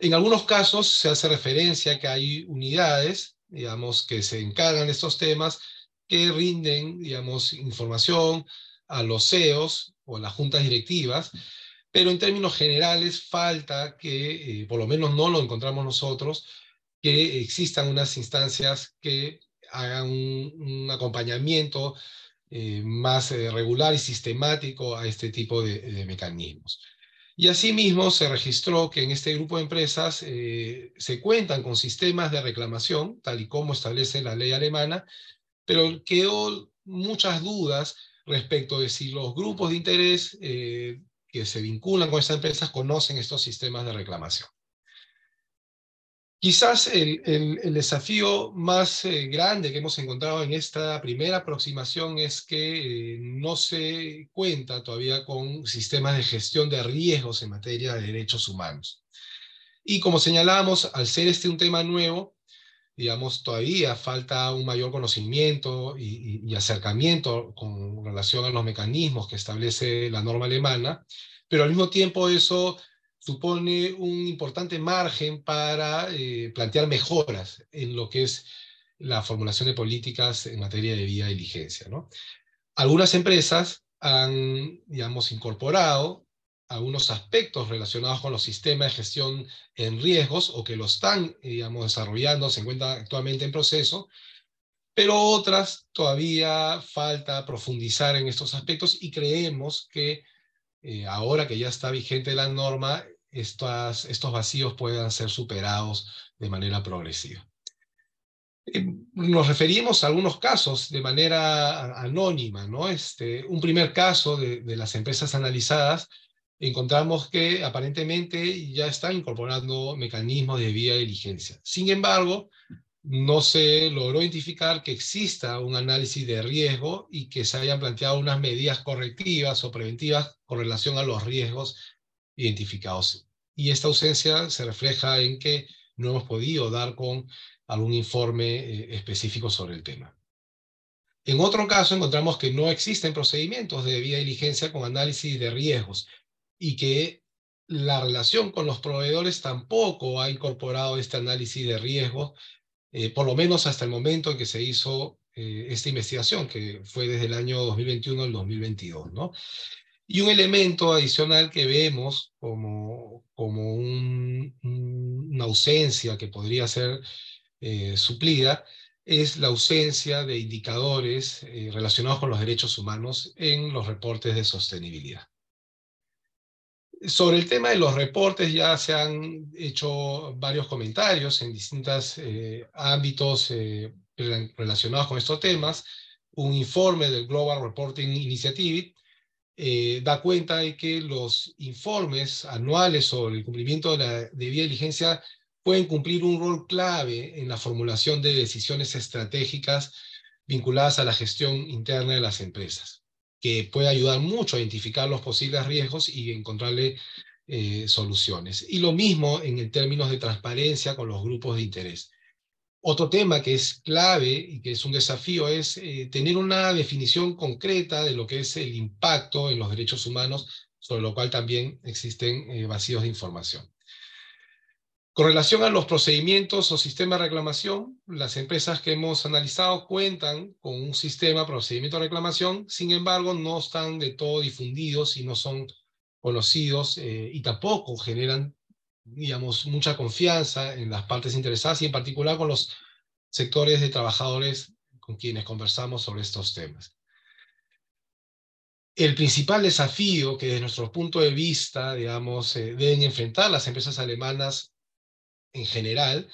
Speaker 6: En algunos casos se hace referencia a que hay unidades, digamos, que se encargan de estos temas, que rinden, digamos, información a los CEOs o a las juntas directivas, pero en términos generales falta que, por lo menos no lo encontramos nosotros, que existan unas instancias que hagan un acompañamiento más regular y sistemático a este tipo de mecanismos. Y asimismo se registró que en este grupo de empresas se cuentan con sistemas de reclamación, tal y como establece la ley alemana, pero quedó muchas dudas respecto de si los grupos de interés que se vinculan con estas empresas conocen estos sistemas de reclamación. Quizás el desafío más grande que hemos encontrado en esta primera aproximación es que no se cuenta todavía con sistemas de gestión de riesgos en materia de derechos humanos. Y como señalábamos, al ser este un tema nuevo, digamos, todavía falta un mayor conocimiento y acercamiento con relación a los mecanismos que establece la norma alemana, pero al mismo tiempo eso supone un importante margen para plantear mejoras en lo que es la formulación de políticas en materia de debida diligencia, ¿no? Algunas empresas han, digamos, incorporado algunos aspectos relacionados con los sistemas de gestión en riesgos, o que lo están, digamos, desarrollando, se encuentran actualmente en proceso, pero otras todavía falta profundizar en estos aspectos, y creemos que ahora que ya está vigente la norma, estos vacíos puedan ser superados de manera progresiva. Nos referimos a algunos casos de manera anónima, ¿no? Un primer caso de las empresas analizadas encontramos que aparentemente ya están incorporando mecanismos de debida diligencia. Sin embargo, no se logró identificar que exista un análisis de riesgo y que se hayan planteado unas medidas correctivas o preventivas con relación a los riesgos identificados. Y esta ausencia se refleja en que no hemos podido dar con algún informe específico sobre el tema. En otro caso, encontramos que no existen procedimientos de debida diligencia con análisis de riesgos y que la relación con los proveedores tampoco ha incorporado este análisis de riesgos, por lo menos hasta el momento en que se hizo esta investigación, que fue desde el año 2021 al 2022, ¿no? Y un elemento adicional que vemos como una ausencia que podría ser suplida es la ausencia de indicadores relacionados con los derechos humanos en los reportes de sostenibilidad. Sobre el tema de los reportes ya se han hecho varios comentarios en distintos ámbitos relacionados con estos temas. Un informe del Global Reporting Initiative da cuenta de que los informes anuales sobre el cumplimiento de la debida diligencia pueden cumplir un rol clave en la formulación de decisiones estratégicas vinculadas a la gestión interna de las empresas, que puede ayudar mucho a identificar los posibles riesgos y encontrarle soluciones. Y lo mismo en términos de transparencia con los grupos de interés. Otro tema que es clave y que es un desafío es tener una definición concreta de lo que es el impacto en los derechos humanos, sobre lo cual también existen vacíos de información. Con relación a los procedimientos o sistemas de reclamación, las empresas que hemos analizado cuentan con un sistema, procedimiento de reclamación, sin embargo no están de todo difundidos y no son conocidos y tampoco generan, digamos, mucha confianza en las partes interesadas y en particular con los sectores de trabajadores con quienes conversamos sobre estos temas. El principal desafío que desde nuestro punto de vista, digamos, deben enfrentar las empresas alemanas en general,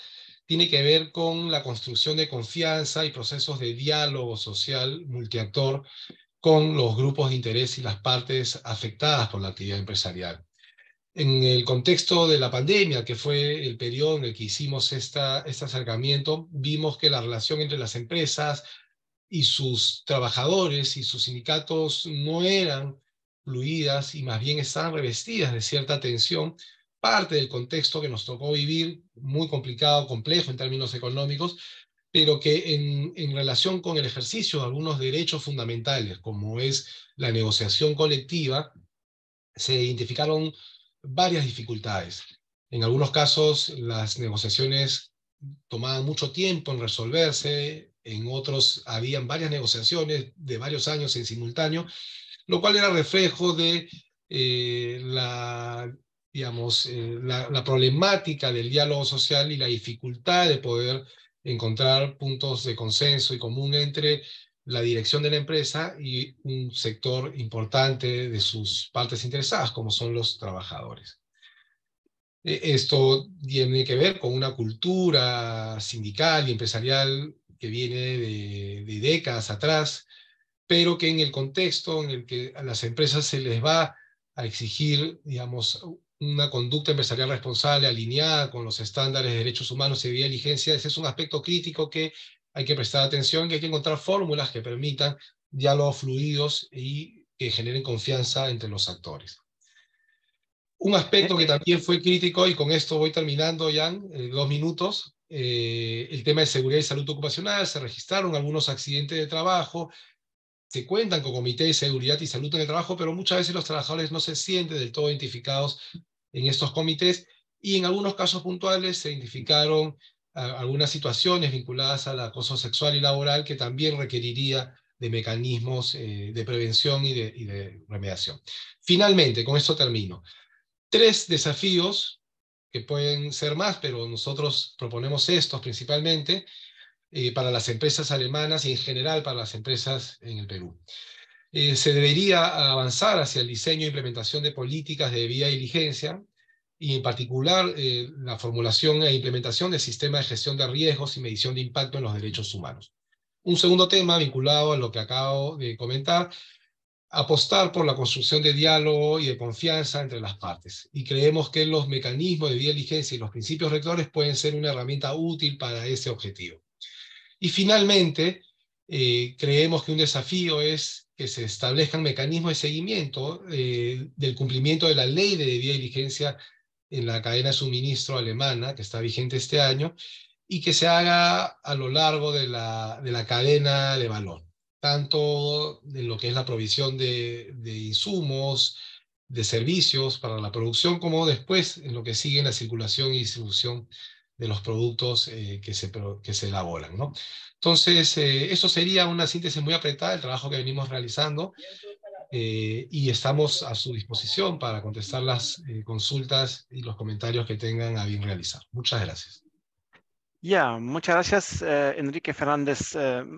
Speaker 6: tiene que ver con la construcción de confianza y procesos de diálogo social multiactor con los grupos de interés y las partes afectadas por la actividad empresarial. En el contexto de la pandemia, que fue el periodo en el que hicimos este acercamiento, vimos que la relación entre las empresas y sus trabajadores y sus sindicatos no eran fluidas y más bien estaban revestidas de cierta tensión, parte del contexto que nos tocó vivir, muy complicado, complejo en términos económicos, pero que en relación con el ejercicio de algunos derechos fundamentales, como es la negociación colectiva, se identificaron varias dificultades. En algunos casos, las negociaciones tomaban mucho tiempo en resolverse, en otros habían varias negociaciones de varios años en simultáneo, lo cual era reflejo de la problemática del diálogo social y la dificultad de poder encontrar puntos de consenso y común entre la dirección de la empresa y un sector importante de sus partes interesadas, como son los trabajadores. Esto tiene que ver con una cultura sindical y empresarial que viene de décadas atrás, pero que en el contexto en el que a las empresas se les va a exigir, digamos, una conducta empresarial responsable, alineada con los estándares de derechos humanos y debida diligencia, ese es un aspecto crítico que hay que prestar atención, que hay que encontrar fórmulas que permitan diálogos fluidos y que generen confianza entre los actores. Un aspecto que también fue crítico, y con esto voy terminando, Jan, 2 minutos, el tema de seguridad y salud ocupacional. Se registraron algunos accidentes de trabajo, se cuentan con comités de seguridad y salud en el trabajo, pero muchas veces los trabajadores no se sienten del todo identificados en estos comités, y en algunos casos puntuales se identificaron algunas situaciones vinculadas al acoso sexual y laboral que también requeriría de mecanismos de prevención y de remediación. Finalmente, con esto termino. 3 desafíos, que pueden ser más, pero nosotros proponemos estos principalmente, para las empresas alemanas y en general para las empresas en el Perú. Se debería avanzar hacia el diseño e implementación de políticas de debida diligencia, y en particular la formulación e implementación de sistemas de gestión de riesgos y medición de impacto en los derechos humanos. Un segundo tema vinculado a lo que acabo de comentar, apostar por la construcción de diálogo y de confianza entre las partes. Y creemos que los mecanismos de debida diligencia y los principios rectores pueden ser una herramienta útil para ese objetivo. Y finalmente, creemos que un desafío es que se establezcan mecanismos de seguimiento del cumplimiento de la ley de debida diligencia en la cadena de suministro alemana, que está vigente este año, y que se haga a lo largo de la cadena de valor, tanto en lo que es la provisión de insumos, de servicios para la producción, como después en lo que sigue en la circulación y distribución de los productos que se elaboran, ¿no? Entonces, eso sería una síntesis muy apretada del trabajo que venimos realizando, y estamos a su disposición para contestar las consultas y los comentarios que tengan a bien realizar. Muchas gracias.
Speaker 1: Ya, muchas gracias, Enrique Fernández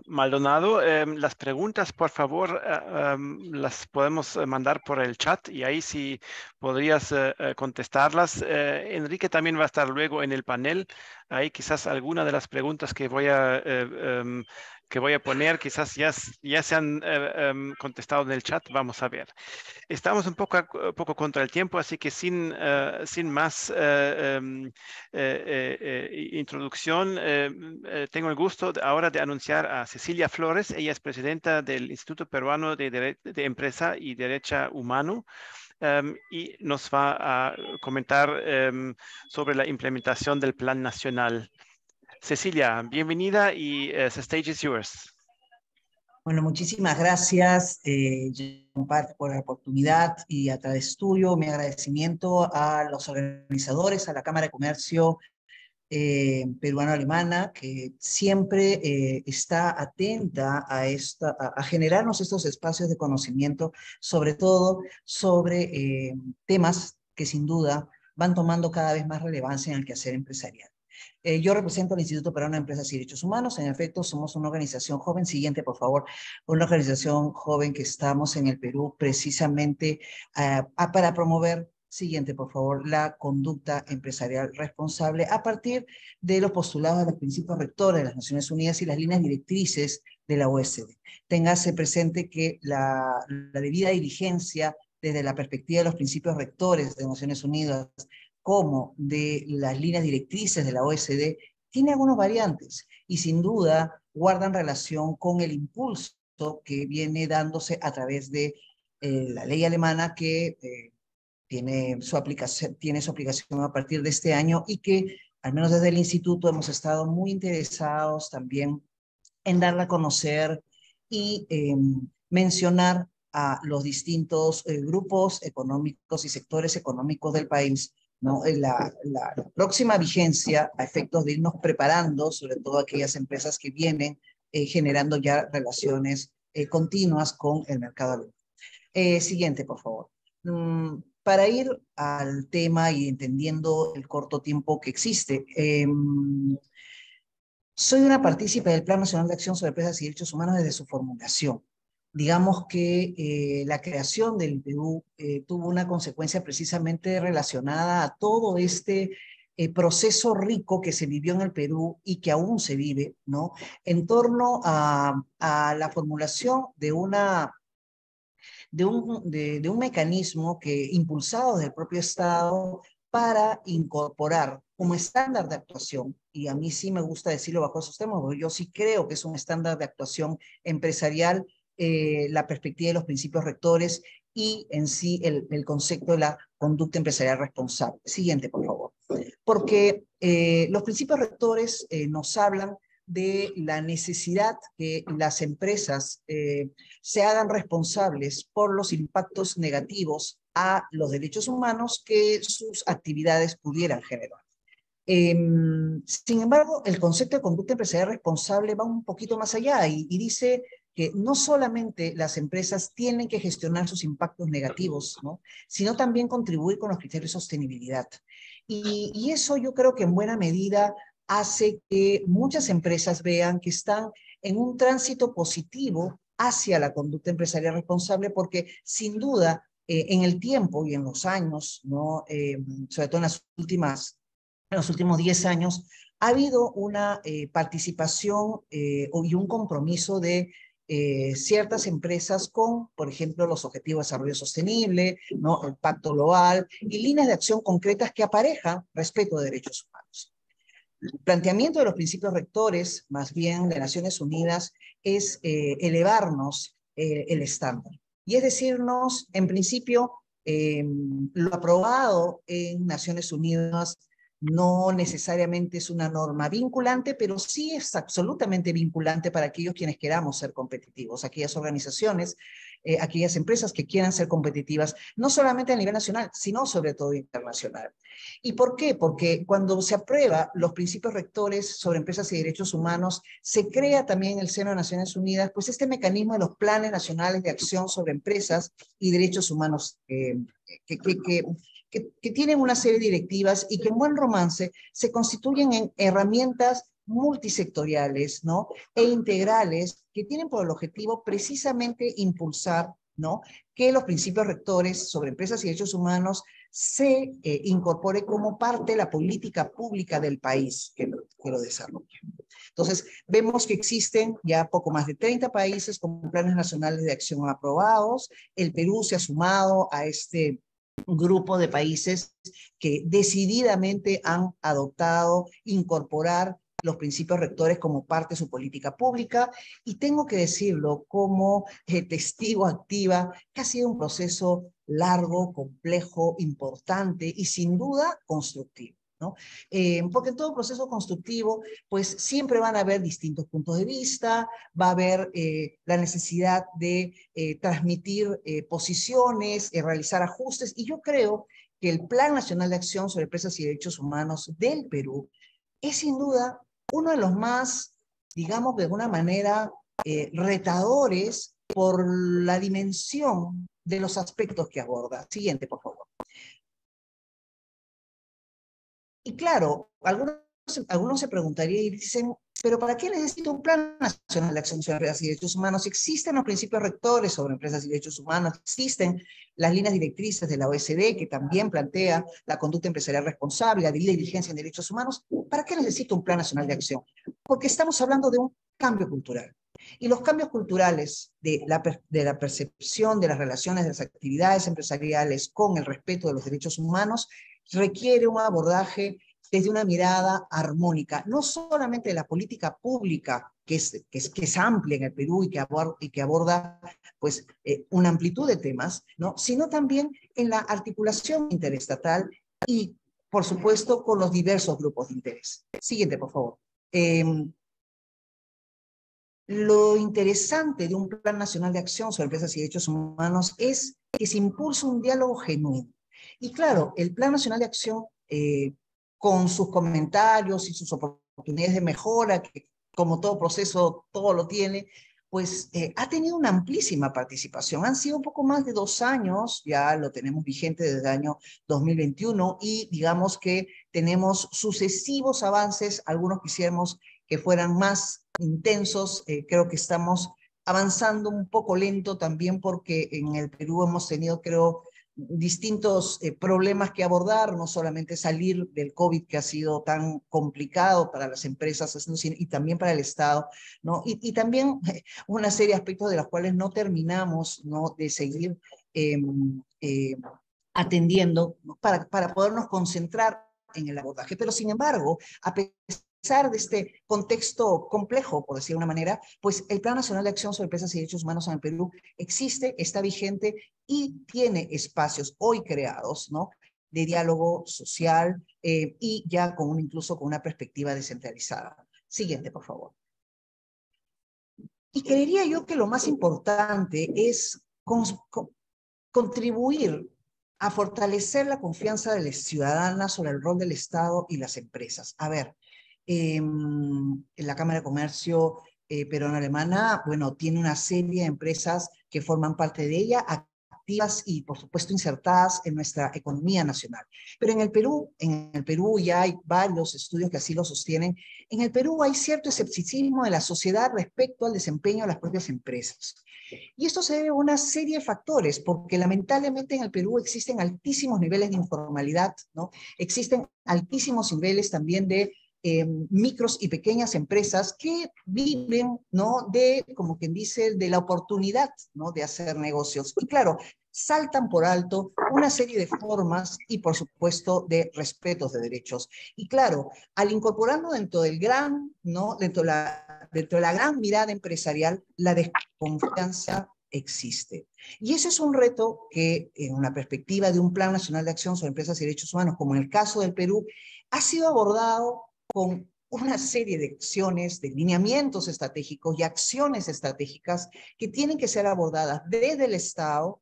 Speaker 1: Maldonado. Las preguntas, por favor, las podemos mandar por el chat y ahí sí podrías contestarlas. Enrique también va a estar luego en el panel. Ahí quizás alguna de las preguntas que voy a poner, quizás ya se han contestado en el chat. Vamos a ver. Estamos un poco contra el tiempo, así que sin más introducción, tengo el gusto ahora de anunciar a Cecilia Flores. Ella es presidenta del Instituto Peruano de Empresa y Derecho Humano. Y nos va a comentar sobre la implementación del Plan Nacional. Cecilia, bienvenida y the stage is yours.
Speaker 7: Bueno, muchísimas gracias, Jean-Parc, por la oportunidad, y a través tuyo mi agradecimiento a los organizadores, a la Cámara de Comercio peruano-alemana, que siempre está atenta a generarnos estos espacios de conocimiento, sobre todo sobre temas que sin duda van tomando cada vez más relevancia en el quehacer empresarial. Yo represento al Instituto Peruano de Empresas y Derechos Humanos. En efecto, somos una organización joven. Siguiente, por favor. Una organización joven que estamos en el Perú precisamente para promover, siguiente, por favor, la conducta empresarial responsable a partir de los postulados de los principios rectores de las Naciones Unidas y las líneas directrices de la OECD. Téngase presente que la debida diligencia desde la perspectiva de los principios rectores de Naciones Unidas como de las líneas directrices de la OECD, tiene algunas variantes y sin duda guardan relación con el impulso que viene dándose a través de la ley alemana que tiene su aplicación a partir de este año, y que al menos desde el instituto hemos estado muy interesados también en darla a conocer y mencionar a los distintos grupos económicos y sectores económicos del país, ¿no? La próxima vigencia, a efectos de irnos preparando, sobre todo aquellas empresas que vienen generando ya relaciones continuas con el mercado alemán. Siguiente, por favor. Para ir al tema y entendiendo el corto tiempo que existe, soy una partícipe del Plan Nacional de Acción sobre Empresas y Derechos Humanos desde su formulación. Digamos que la creación del Perú tuvo una consecuencia precisamente relacionada a todo este proceso rico que se vivió en el Perú y que aún se vive, ¿no? En torno a la formulación de un mecanismo que, impulsado desde el propio Estado, para incorporar como estándar de actuación, y a mí sí me gusta decirlo bajo esos temas, porque yo sí creo que es un estándar de actuación empresarial, la perspectiva de los principios rectores y en sí el concepto de la conducta empresarial responsable. Siguiente, por favor. Porque los principios rectores nos hablan de la necesidad que las empresas se hagan responsables por los impactos negativos a los derechos humanos que sus actividades pudieran generar. Sin embargo, el concepto de conducta empresarial responsable va un poquito más allá y dice que no solamente las empresas tienen que gestionar sus impactos negativos, ¿no?, sino también contribuir con los criterios de sostenibilidad. Y eso yo creo que en buena medida hace que muchas empresas vean que están en un tránsito positivo hacia la conducta empresarial responsable, porque sin duda en el tiempo y en los años, ¿no?, sobre todo en los últimos 10 años, ha habido una participación y un compromiso de ciertas empresas con, por ejemplo, los Objetivos de Desarrollo Sostenible, ¿no? El Pacto Global y líneas de acción concretas que aparejan respeto de derechos humanos. El planteamiento de los principios rectores, más bien de Naciones Unidas, es elevarnos el estándar. Y es decirnos, en principio, lo aprobado en Naciones Unidas no necesariamente es una norma vinculante, pero sí es absolutamente vinculante para aquellos quienes queramos ser competitivos, aquellas organizaciones, aquellas empresas que quieran ser competitivas, no solamente a nivel nacional, sino sobre todo internacional. ¿Y por qué? Porque cuando se aprueba los principios rectores sobre empresas y derechos humanos, se crea también en el seno de Naciones Unidas, pues este mecanismo de los planes nacionales de acción sobre empresas y derechos humanos que tienen una serie de directivas y que en buen romance se constituyen en herramientas multisectoriales, ¿no? E integrales que tienen por el objetivo precisamente impulsar, ¿no? Que los principios rectores sobre empresas y derechos humanos se incorpore como parte de la política pública del país que lo desarrolle. Entonces, vemos que existen ya poco más de 30 países con planes nacionales de acción aprobados. El Perú se ha sumado a este grupo de países que decididamente han adoptado incorporar los principios rectores como parte de su política pública, y tengo que decirlo como testigo activa, que ha sido un proceso largo, complejo, importante y sin duda constructivo, ¿no? Porque en todo proceso constructivo, pues siempre van a haber distintos puntos de vista, va a haber la necesidad de transmitir posiciones, realizar ajustes, y yo creo que el Plan Nacional de Acción sobre Empresas y Derechos Humanos del Perú es sin duda uno de los más, digamos, de alguna manera retadores por la dimensión de los aspectos que aborda. Siguiente, por favor. Y claro, algunos se preguntarían y dicen, pero ¿para qué necesito un Plan Nacional de Acción sobre Empresas y Derechos Humanos? Existen los principios rectores sobre empresas y derechos humanos, existen las líneas directrices de la OECD que también plantea la conducta empresarial responsable, la diligencia en derechos humanos. ¿Para qué necesito un Plan Nacional de Acción? Porque estamos hablando de un cambio cultural. Y los cambios culturales de la percepción de las relaciones de las actividades empresariales con el respeto de los derechos humanos requiere un abordaje desde una mirada armónica, no solamente de la política pública, que es amplia en el Perú y que aborda pues, una amplitud de temas, ¿no? Sino también en la articulación interestatal y, por supuesto, con los diversos grupos de interés. Siguiente, por favor. Lo interesante de un Plan Nacional de Acción sobre Empresas y Derechos Humanos es que se impulsa un diálogo genuino. Y claro, el Plan Nacional de Acción, con sus comentarios y sus oportunidades de mejora, que como todo proceso, todo lo tiene, pues ha tenido una amplísima participación. Han sido un poco más de 2 años, ya lo tenemos vigente desde el año 2021, y digamos que tenemos sucesivos avances, algunos quisiéramos que fueran más intensos, creo que estamos avanzando un poco lento también porque en el Perú hemos tenido, creo, distintos problemas que abordar, no solamente salir del COVID que ha sido tan complicado para las empresas y también para el Estado, ¿no? Y también una serie de aspectos de los cuales no terminamos, ¿no?, de seguir atendiendo, ¿no?, para podernos concentrar en el abordaje. Pero sin embargo, a pesar de este contexto complejo, por decir de una manera, pues el Plan Nacional de Acción sobre Empresas y Derechos Humanos en el Perú existe, está vigente y tiene espacios hoy creados, ¿no?, de diálogo social y ya incluso con una perspectiva descentralizada. Siguiente, por favor. Y creería yo que lo más importante es contribuir a fortalecer la confianza de las ciudadanas sobre el rol del Estado y las empresas. A ver, en la Cámara de Comercio peruano-alemana, bueno, tiene una serie de empresas que forman parte de ella, activas y, por supuesto, insertadas en nuestra economía nacional. Pero en el Perú ya hay varios estudios que así lo sostienen. En el Perú hay cierto escepticismo de la sociedad respecto al desempeño de las propias empresas. Y esto se debe a una serie de factores, porque lamentablemente en el Perú existen altísimos niveles de informalidad, ¿no? Existen altísimos niveles también de micros y pequeñas empresas que viven, ¿no?, de, como quien dice, de la oportunidad, ¿no?, de hacer negocios. Y claro, saltan por alto una serie de formas y, por supuesto, de respetos de derechos. Y claro, al incorporarlo dentro del gran, ¿no?, dentro de la gran mirada empresarial, la desconfianza existe. Y ese es un reto que, en una perspectiva de un Plan Nacional de Acción sobre Empresas y Derechos Humanos, como en el caso del Perú, ha sido abordado con una serie de acciones, de lineamientos estratégicos y acciones estratégicas que tienen que ser abordadas desde el Estado,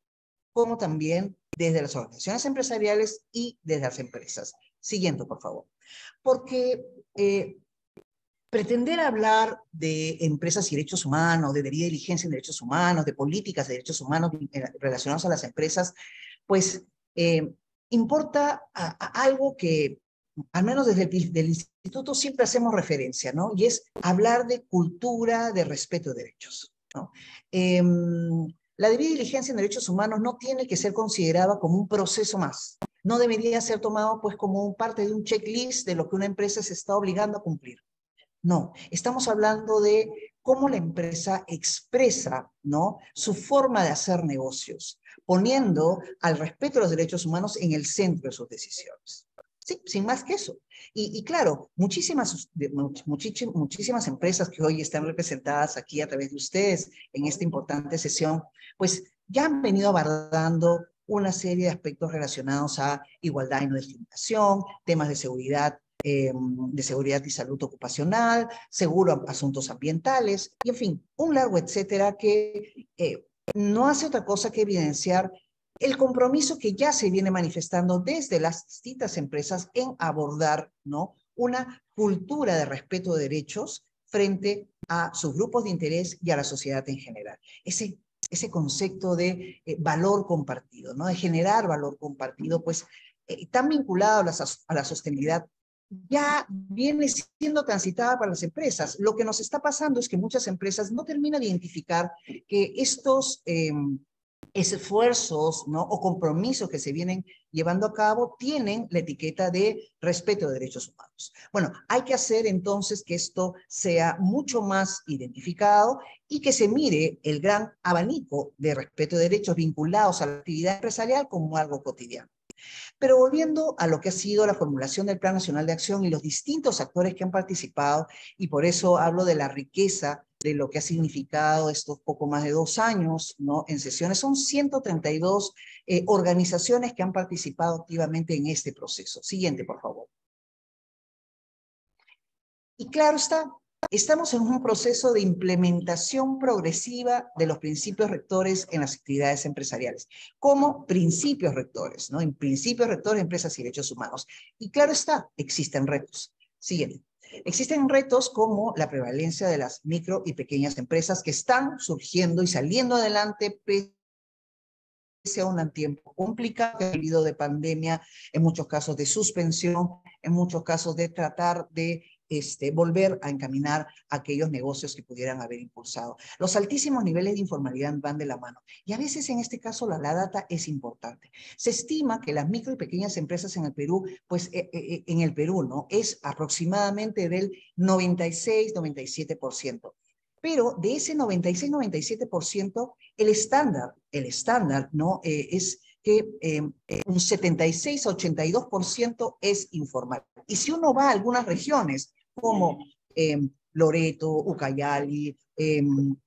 Speaker 7: como también desde las organizaciones empresariales y desde las empresas. Siguiente, por favor. Porque pretender hablar de empresas y derechos humanos, de debida diligencia en derechos humanos, de políticas de derechos humanos relacionados a las empresas, pues importa a algo que, al menos desde el instituto, siempre hacemos referencia, ¿no? Y es hablar de cultura de respeto de derechos, ¿no? La debida diligencia en derechos humanos no tiene que ser considerada como un proceso más. No debería ser tomado, pues, como parte de un checklist de lo que una empresa se está obligando a cumplir. No, estamos hablando de cómo la empresa expresa, ¿no?, su forma de hacer negocios, poniendo al respeto a los derechos humanos en el centro de sus decisiones. Sí, sin más que eso. Y claro, muchísimas empresas que hoy están representadas aquí a través de ustedes en esta importante sesión, pues ya han venido abordando una serie de aspectos relacionados a igualdad y no discriminación, temas de seguridad y salud ocupacional, seguro asuntos ambientales, y en fin, un largo etcétera que no hace otra cosa que evidenciar el compromiso que ya se viene manifestando desde las distintas empresas en abordar, ¿no?, una cultura de respeto de derechos frente a sus grupos de interés y a la sociedad en general. Ese concepto de valor compartido, ¿no?, de generar valor compartido, pues tan vinculado a la sostenibilidad, ya viene siendo transitada para las empresas. Lo que nos está pasando es que muchas empresas no terminan de identificar que estos esfuerzos, ¿no?, o compromisos que se vienen llevando a cabo tienen la etiqueta de respeto de derechos humanos. Bueno, hay que hacer entonces que esto sea mucho más identificado y que se mire el gran abanico de respeto de derechos vinculados a la actividad empresarial como algo cotidiano. Pero volviendo a lo que ha sido la formulación del Plan Nacional de Acción y los distintos actores que han participado, y por eso hablo de la riqueza de lo que ha significado estos poco más de 2 años, ¿no?, en sesiones, son 132 organizaciones que han participado activamente en este proceso. Siguiente, por favor. Y claro está, estamos en un proceso de implementación progresiva de los principios rectores en las actividades empresariales, como principios rectores, ¿no?, en principios rectores de empresas y derechos humanos. Y claro está, existen retos. Siguiente. Existen retos como la prevalencia de las micro y pequeñas empresas que están surgiendo y saliendo adelante pese a un tiempo complicado debido de pandemia, en muchos casos de suspensión, en muchos casos de tratar de volver a encaminar aquellos negocios que pudieran haber impulsado. Los altísimos niveles de informalidad van de la mano. Y a veces en este caso la data es importante. Se estima que las micro y pequeñas empresas en el Perú, pues ¿no?, es aproximadamente del 96-97%. Pero de ese 96-97%, el estándar, ¿no?, es que un 76-82% es informal. Y si uno va a algunas regiones como Loreto, Ucayali,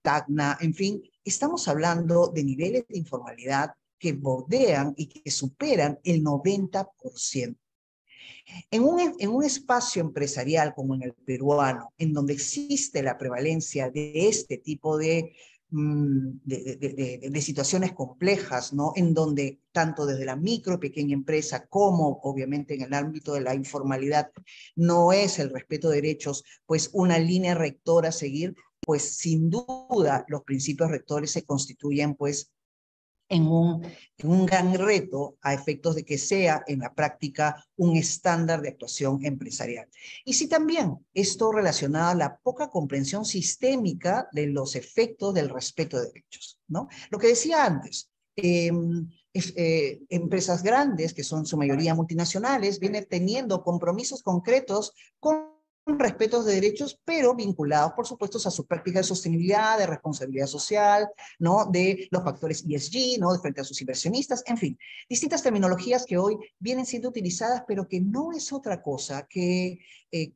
Speaker 7: Tacna, en fin, estamos hablando de niveles de informalidad que bordean y que superan el 90%. En un espacio empresarial como en el peruano, en donde existe la prevalencia de este tipo de situaciones complejas, ¿no?, en donde tanto desde la micro y pequeña empresa como obviamente en el ámbito de la informalidad no es el respeto de derechos, pues una línea rectora a seguir, pues sin duda los principios rectores se constituyen pues en un gran reto a efectos de que sea en la práctica un estándar de actuación empresarial. Y sí también esto relacionado a la poca comprensión sistémica de los efectos del respeto de derechos, ¿no? Lo que decía antes, empresas grandes, que son su mayoría multinacionales, vienen teniendo compromisos concretos con respetos de derechos, pero vinculados, por supuesto, a su práctica de sostenibilidad, de responsabilidad social, ¿no? De los factores ESG, ¿no? De frente a sus inversionistas, en fin, distintas terminologías que hoy vienen siendo utilizadas, pero que no es otra cosa que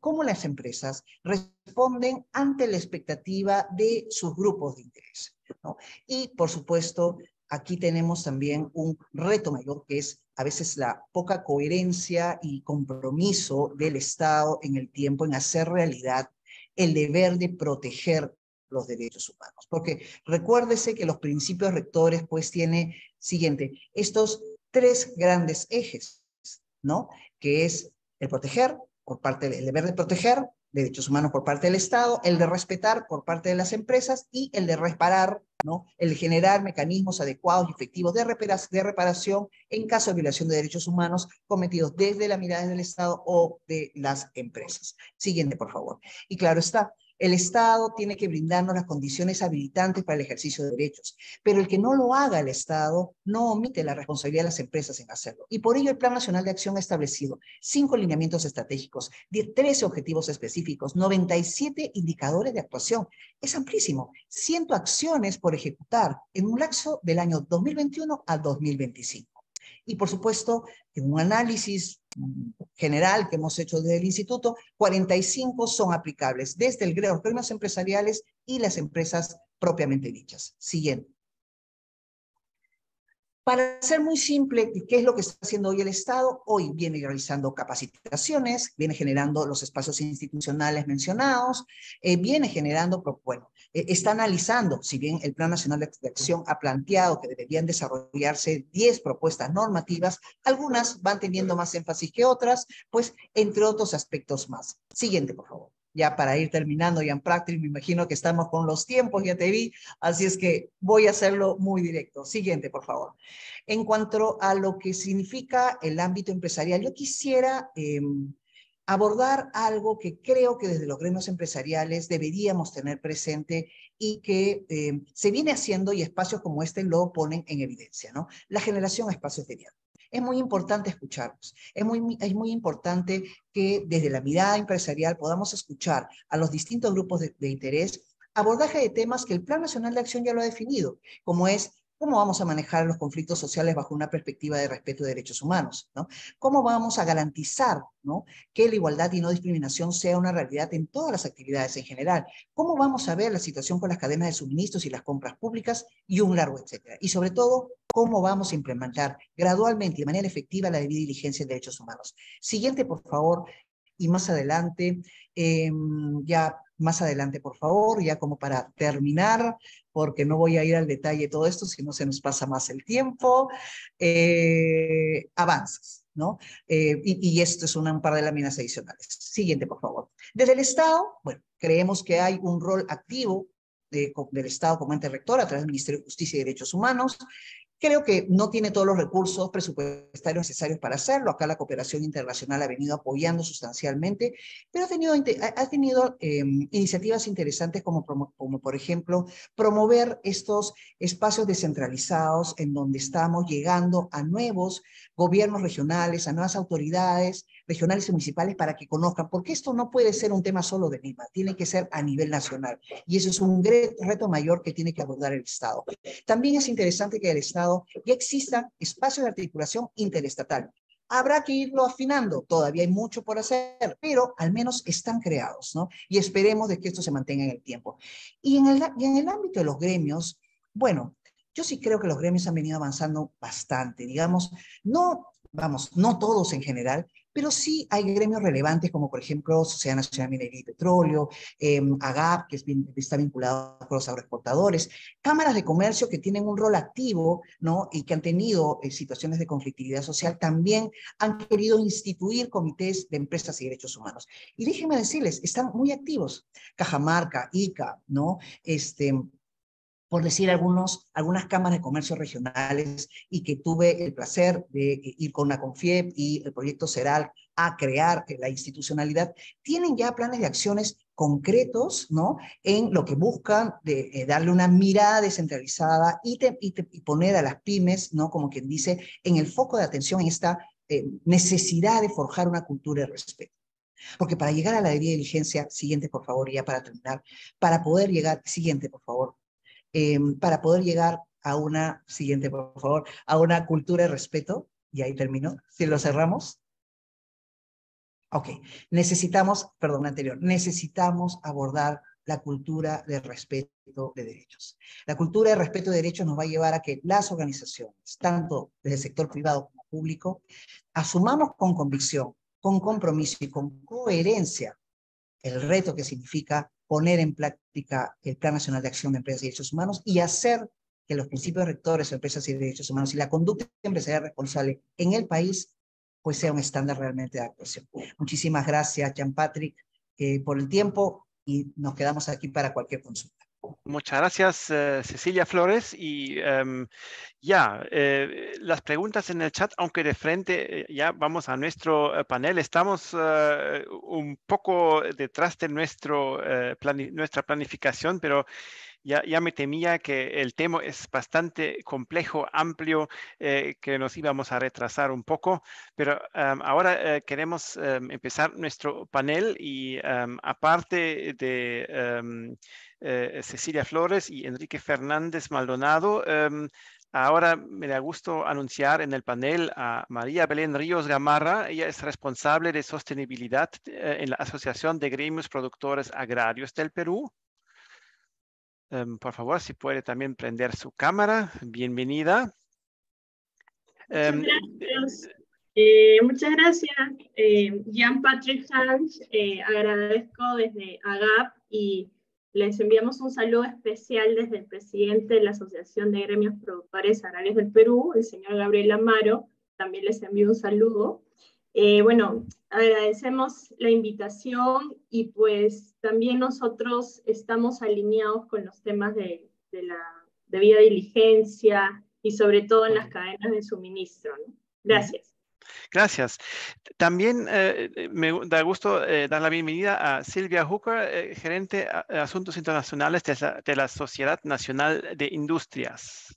Speaker 7: cómo las empresas responden ante la expectativa de sus grupos de interés, ¿no? Y, por supuesto, aquí tenemos también un reto mayor, que es a veces la poca coherencia y compromiso del Estado en el tiempo en hacer realidad el deber de proteger los derechos humanos. Porque recuérdese que los principios rectores pues tiene siguiente, estos tres grandes ejes, ¿no? Que es el proteger, por parte del deber de proteger, derechos humanos por parte del Estado, el de respetar por parte de las empresas y el de reparar, ¿no? El de generar mecanismos adecuados y efectivos de reparación en caso de violación de derechos humanos cometidos desde la mirada del Estado o de las empresas. Siguiente, por favor. Y claro está, el Estado tiene que brindarnos las condiciones habilitantes para el ejercicio de derechos, pero el que no lo haga el Estado no omite la responsabilidad de las empresas en hacerlo. Y por ello el Plan Nacional de Acción ha establecido 5 lineamientos estratégicos, 13 objetivos específicos, 97 indicadores de actuación. Es amplísimo. 100 acciones por ejecutar en un lapso del año 2021 al 2025. Y por supuesto, en un análisis general que hemos hecho desde el instituto, 45 son aplicables desde los gremios empresariales y las empresas propiamente dichas. Siguiente. Para ser muy simple, ¿qué es lo que está haciendo hoy el Estado? Hoy viene realizando capacitaciones, viene generando los espacios institucionales mencionados, viene generando, bueno, está analizando, si bien el Plan Nacional de Acción ha planteado que deberían desarrollarse 10 propuestas normativas, algunas van teniendo más énfasis que otras, pues entre otros aspectos más. Siguiente, por favor. Ya para ir terminando, Jan Prachtel, me imagino que estamos con los tiempos, ya te vi, así es que voy a hacerlo muy directo. Siguiente, por favor. En cuanto a lo que significa el ámbito empresarial, yo quisiera abordar algo que creo que desde los gremios empresariales deberíamos tener presente y que se viene haciendo y espacios como este lo ponen en evidencia, ¿no? La generación de espacios de diálogo. Es muy importante escucharnos, es muy importante que desde la mirada empresarial podamos escuchar a los distintos grupos de interés, abordaje de temas que el Plan Nacional de Acción ya lo ha definido, como es cómo vamos a manejar los conflictos sociales bajo una perspectiva de respeto de derechos humanos, ¿no? Cómo vamos a garantizar, ¿no?, que la igualdad y no discriminación sea una realidad en todas las actividades en general. Cómo vamos a ver la situación con las cadenas de suministros y las compras públicas y un largo etcétera. Y sobre todo, cómo vamos a implementar gradualmente y de manera efectiva la debida diligencia en derechos humanos. Siguiente, por favor, y más adelante, más adelante, por favor, ya como para terminar, porque no voy a ir al detalle de todo esto, si no se nos pasa más el tiempo. Avances, ¿no? Y esto es un par de láminas adicionales. Siguiente, por favor. Desde el Estado, bueno, creemos que hay un rol activo del Estado como ente rector a través del Ministerio de Justicia y Derechos Humanos. Creo que no tiene todos los recursos presupuestarios necesarios para hacerlo. Acá la cooperación internacional ha venido apoyando sustancialmente, pero ha tenido iniciativas interesantes como por ejemplo, promover estos espacios descentralizados en donde estamos llegando a nuevos gobiernos regionales, a nuevas autoridades regionales y municipales para que conozcan, porque esto no puede ser un tema solo de Lima, tiene que ser a nivel nacional. Y eso es un reto mayor que tiene que abordar el Estado. También es interesante que el Estado ya existan espacios de articulación interestatal. Habrá que irlo afinando, todavía hay mucho por hacer, pero al menos están creados, ¿no? Y esperemos de que esto se mantenga en el tiempo. Y en el ámbito de los gremios, bueno, yo sí creo que los gremios han venido avanzando bastante, digamos, no todos en general, pero sí hay gremios relevantes como por ejemplo Sociedad Nacional de Minería y Petróleo, AGAP, que está vinculado con los agroexportadores, cámaras de comercio que tienen un rol activo, ¿no?, y que han tenido situaciones de conflictividad social, también han querido instituir comités de empresas y derechos humanos. Y déjenme decirles, están muy activos. Cajamarca, ICA, ¿no?, por decir algunas cámaras de comercio regionales, y que tuve el placer de ir con la CONFIEP y el proyecto CERAL a crear la institucionalidad, tienen ya planes de acciones concretos, ¿no?, en lo que buscan de darle una mirada descentralizada y poner a las pymes, ¿no?, como quien dice, en el foco de atención en esta necesidad de forjar una cultura de respeto. Porque para llegar a la debida diligencia, siguiente por favor, ya para terminar, para poder llegar, siguiente por favor, para poder llegar a una, siguiente por favor, a una cultura de respeto, y ahí termino, si lo cerramos. Ok, necesitamos, perdón, anterior, necesitamos abordar la cultura de respeto de derechos. La cultura de respeto de derechos nos va a llevar a que las organizaciones, tanto del sector privado como público, asumamos con convicción, con compromiso y con coherencia el reto que significa poner en práctica el Plan Nacional de Acción de Empresas y Derechos Humanos y hacer que los principios rectores de empresas y derechos humanos y la conducta empresarial responsable en el país pues sea un estándar realmente de actuación. Muchísimas gracias, Jean-Patrick, por el tiempo y nos quedamos aquí para cualquier consulta.
Speaker 1: Muchas gracias, Cecilia Flores. Y las preguntas en el chat, aunque de frente ya vamos a nuestro panel, estamos un poco detrás de nuestra planificación, pero ya me temía que el tema es bastante complejo, amplio, que nos íbamos a retrasar un poco, pero ahora queremos empezar nuestro panel y aparte de Cecilia Flores y Enrique Fernández Maldonado, ahora me da gusto anunciar en el panel a María Belén Ríos Gamarra. Ella es responsable de sostenibilidad en la Asociación de Gremios Productores Agrarios del Perú. Por favor, si puede también prender su cámara. Bienvenida.
Speaker 8: Muchas gracias, Jean-Patrick Hans. Agradezco desde AGAP y les enviamos un saludo especial desde el presidente de la Asociación de Gremios Productores Agrarios del Perú, el señor Gabriel Amaro. También les envío un saludo. Bueno, agradecemos la invitación y pues también nosotros estamos alineados con los temas de la debida diligencia y sobre todo en las cadenas de suministro, ¿no? Gracias.
Speaker 1: Gracias. También me da gusto dar la bienvenida a Silvia Hooker, gerente de Asuntos Internacionales de la Sociedad Nacional de Industrias.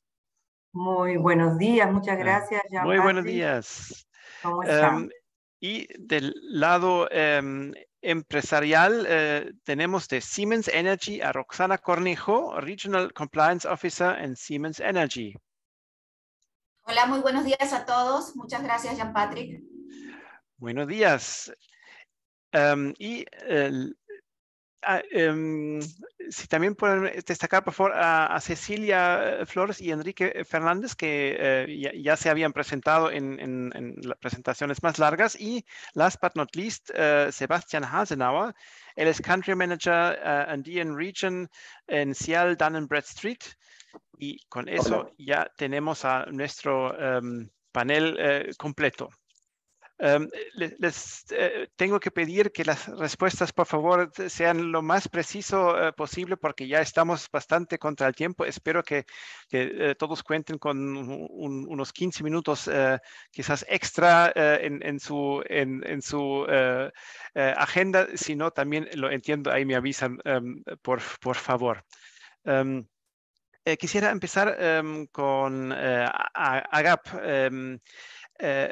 Speaker 9: Muy buenos días, muchas gracias, Jean-Patrick.
Speaker 1: Muy buenos días.
Speaker 9: ¿Cómo están?
Speaker 1: Y del lado empresarial tenemos de Siemens Energy a Roxana Cornejo, Regional Compliance Officer en Siemens Energy.
Speaker 10: Hola, muy buenos días a todos. Muchas gracias, Jean-Patrick.
Speaker 1: Buenos días. Si también pueden destacar, por favor, a Cecilia Flores y Enrique Fernández, que ya se habían presentado en las presentaciones más largas. Y last but not least, Sebastian Hasenauer. Él es Country Manager Andean Region en Cial Dun & Bradstreet. Y con eso ya tenemos a nuestro panel completo. Les tengo que pedir que las respuestas, por favor, sean lo más preciso posible porque ya estamos bastante contra el tiempo. Espero que todos cuenten con unos 15 minutos quizás extra en su agenda. Si no, también lo entiendo, ahí me avisan, por favor. Quisiera empezar con AGAP.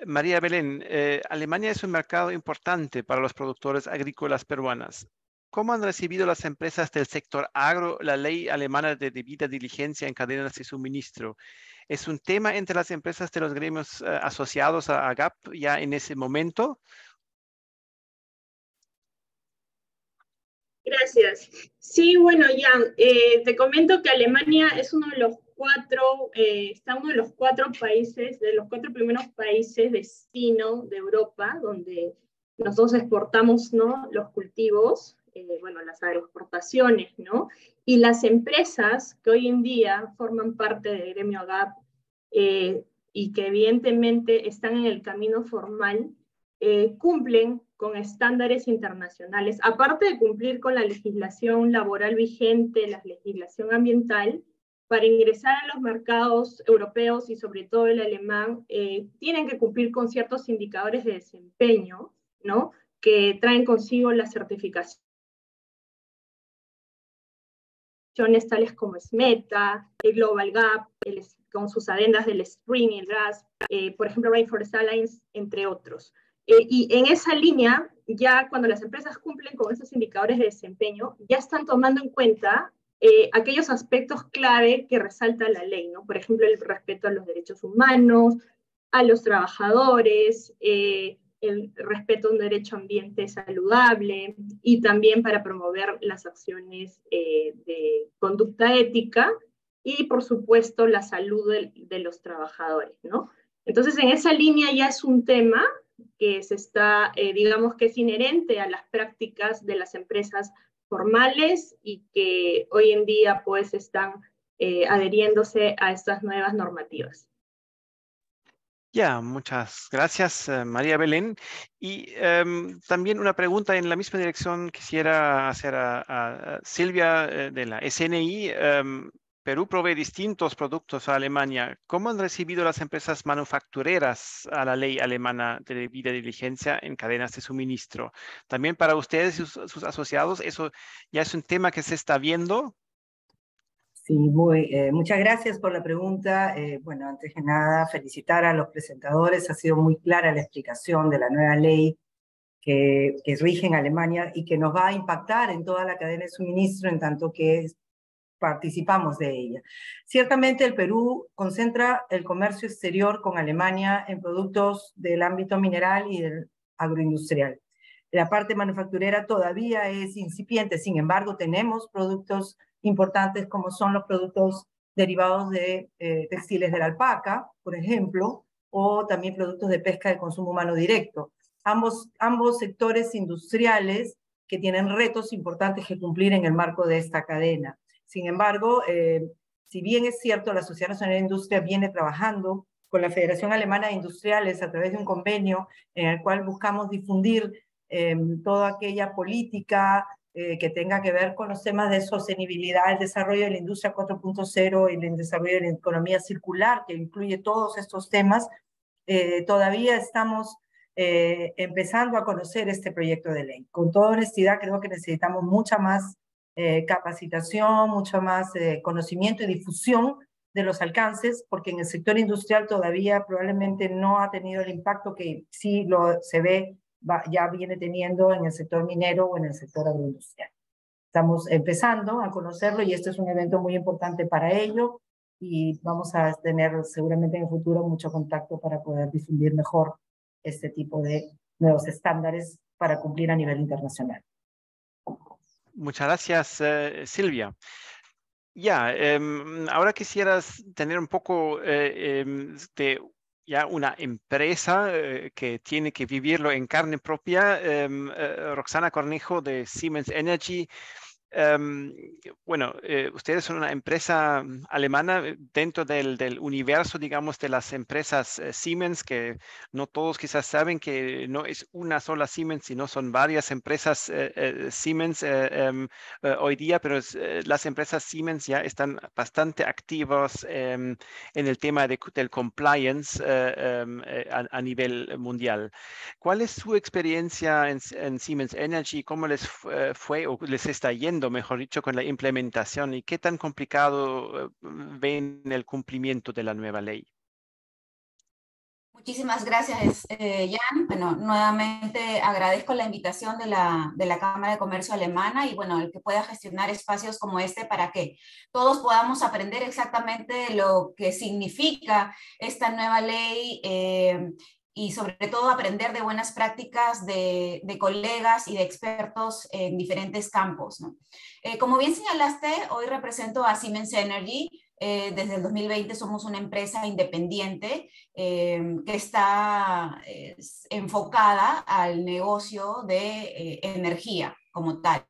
Speaker 1: María Belén, Alemania es un mercado importante para los productores agrícolas peruanas. ¿Cómo han recibido las empresas del sector agro la ley alemana de debida diligencia en cadenas de suministro? ¿Es un tema entre las empresas de los gremios asociados a AGAP ya en ese momento?
Speaker 8: Gracias. Sí, bueno, Jan, te comento que Alemania es uno de los cuatro países, de los 4 primeros países destino de Europa, donde nosotros exportamos, ¿no?, los cultivos, las agroexportaciones, ¿no? Y las empresas que hoy en día forman parte del gremio AGAP y que evidentemente están en el camino formal, cumplen con estándares internacionales, aparte de cumplir con la legislación laboral vigente, la legislación ambiental, para ingresar a los mercados europeos y sobre todo el alemán, tienen que cumplir con ciertos indicadores de desempeño, ¿no?, que traen consigo las certificaciones tales como SMETA, el Global Gap, con sus adendas del Spring y el RAS, por ejemplo, Rainforest Alliance, entre otros. Y en esa línea, ya cuando las empresas cumplen con esos indicadores de desempeño, ya están tomando en cuenta aquellos aspectos clave que resalta la ley, ¿no? Por ejemplo, el respeto a los derechos humanos, a los trabajadores, el respeto a un derecho a ambiente saludable y también para promover las acciones de conducta ética y, por supuesto, la salud de los trabajadores, ¿no? Entonces, en esa línea ya es un tema que se está, digamos que es inherente a las prácticas de las empresas formales y que hoy en día pues están adheriéndose a estas nuevas normativas.
Speaker 1: Ya, muchas gracias, María Belén. Y también una pregunta en la misma dirección quisiera hacer a Silvia de la SNI. Perú provee distintos productos a Alemania. ¿Cómo han recibido las empresas manufactureras a la ley alemana de debida diligencia en cadenas de suministro? También para ustedes y sus asociados, ¿eso ya es un tema que se está viendo?
Speaker 9: Sí, muchas gracias por la pregunta. Bueno, antes que nada, felicitar a los presentadores. Ha sido muy clara la explicación de la nueva ley que rige en Alemania y que nos va a impactar en toda la cadena de suministro en tanto que participamos de ella. Ciertamente el Perú concentra el comercio exterior con Alemania en productos del ámbito mineral y del agroindustrial. La parte manufacturera todavía es incipiente, sin embargo tenemos productos importantes como son los productos derivados de textiles de la alpaca, por ejemplo, o también productos de pesca de consumo humano directo. Ambos sectores industriales que tienen retos importantes que cumplir en el marco de esta cadena. Sin embargo, si bien es cierto, la Sociedad Nacional de Industria viene trabajando con la Federación Alemana de Industriales a través de un convenio en el cual buscamos difundir toda aquella política que tenga que ver con los temas de sostenibilidad, el desarrollo de la industria 4.0 y el desarrollo de la economía circular, que incluye todos estos temas. Todavía estamos empezando a conocer este proyecto de ley. Con toda honestidad, creo que necesitamos mucha más capacitación, mucho más conocimiento y difusión de los alcances, porque en el sector industrial todavía probablemente no ha tenido el impacto que sí se ve, ya viene teniendo en el sector minero o en el sector agroindustrial. Estamos empezando a conocerlo y este es un evento muy importante para ello y vamos a tener seguramente en el futuro mucho contacto para poder difundir mejor este tipo de nuevos estándares para cumplir a nivel internacional.
Speaker 1: Muchas gracias, Silvia. Ya, ahora quisieras tener un poco de ya una empresa que tiene que vivirlo en carne propia. Roxana Cornejo de Siemens Energy. Bueno, ustedes son una empresa alemana dentro del universo, digamos, de las empresas Siemens, que no todos quizás saben que no es una sola Siemens, sino son varias empresas Siemens hoy día, pero las empresas Siemens ya están bastante activas en el tema del compliance a nivel mundial. ¿Cuál es su experiencia en Siemens Energy? ¿Cómo les fue o les está yendo, mejor dicho, con la implementación y qué tan complicado ven el cumplimiento de la nueva ley?
Speaker 10: Muchísimas gracias, Jan. Bueno, nuevamente agradezco la invitación de la Cámara de Comercio Alemana y bueno, el que pueda gestionar espacios como este para que todos podamos aprender exactamente lo que significa esta nueva ley y sobre todo aprender de buenas prácticas de colegas y de expertos en diferentes campos, ¿no? Como bien señalaste, hoy represento a Siemens Energy. Desde el 2020 somos una empresa independiente que está enfocada al negocio de energía como tal.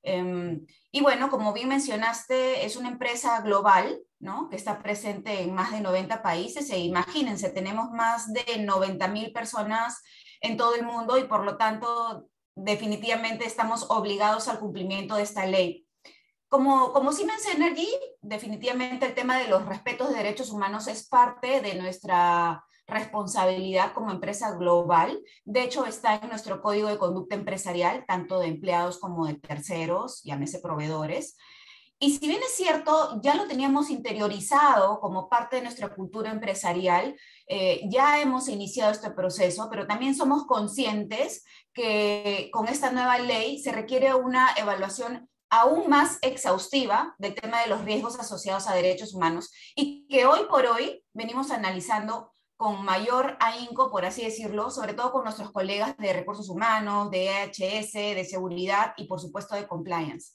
Speaker 10: Y bueno, como bien mencionaste, es una empresa global, ¿no? Que está presente en más de 90 países e imagínense, tenemos más de 90.000 personas en todo el mundo y por lo tanto definitivamente estamos obligados al cumplimiento de esta ley. Como Siemens Energy, definitivamente el tema de los respetos de derechos humanos es parte de nuestra responsabilidad como empresa global. De hecho, está en nuestro código de conducta empresarial, tanto de empleados como de terceros, llámese proveedores. Y si bien es cierto, ya lo teníamos interiorizado como parte de nuestra cultura empresarial, ya hemos iniciado este proceso, pero también somos conscientes que con esta nueva ley se requiere una evaluación aún más exhaustiva del tema de los riesgos asociados a derechos humanos y que hoy por hoy venimos analizando con mayor ahínco, por así decirlo, sobre todo con nuestros colegas de recursos humanos, de EHS, de seguridad y por supuesto de compliance.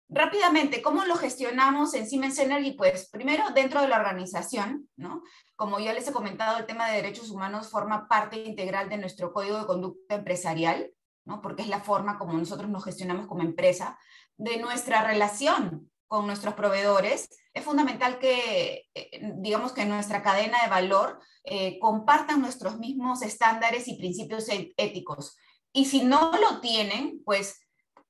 Speaker 10: Rápidamente, ¿cómo lo gestionamos en Siemens Energy? Pues primero dentro de la organización, ¿no? Como ya les he comentado, el tema de derechos humanos forma parte integral de nuestro código de conducta empresarial, ¿no? Porque es la forma como nosotros nos gestionamos como empresa. De nuestra relación con nuestros proveedores, es fundamental que, digamos que nuestra cadena de valor compartan nuestros mismos estándares y principios éticos. Y si no lo tienen, pues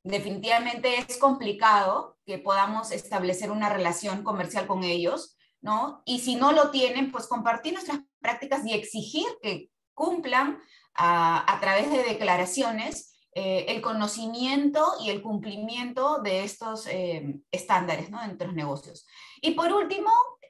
Speaker 10: definitivamente es complicado que podamos establecer una relación comercial con ellos, ¿no? Y si no lo tienen, pues compartir nuestras prácticas y exigir que cumplan a través de declaraciones el conocimiento y el cumplimiento de estos estándares, ¿no? Entre los negocios. Y por último,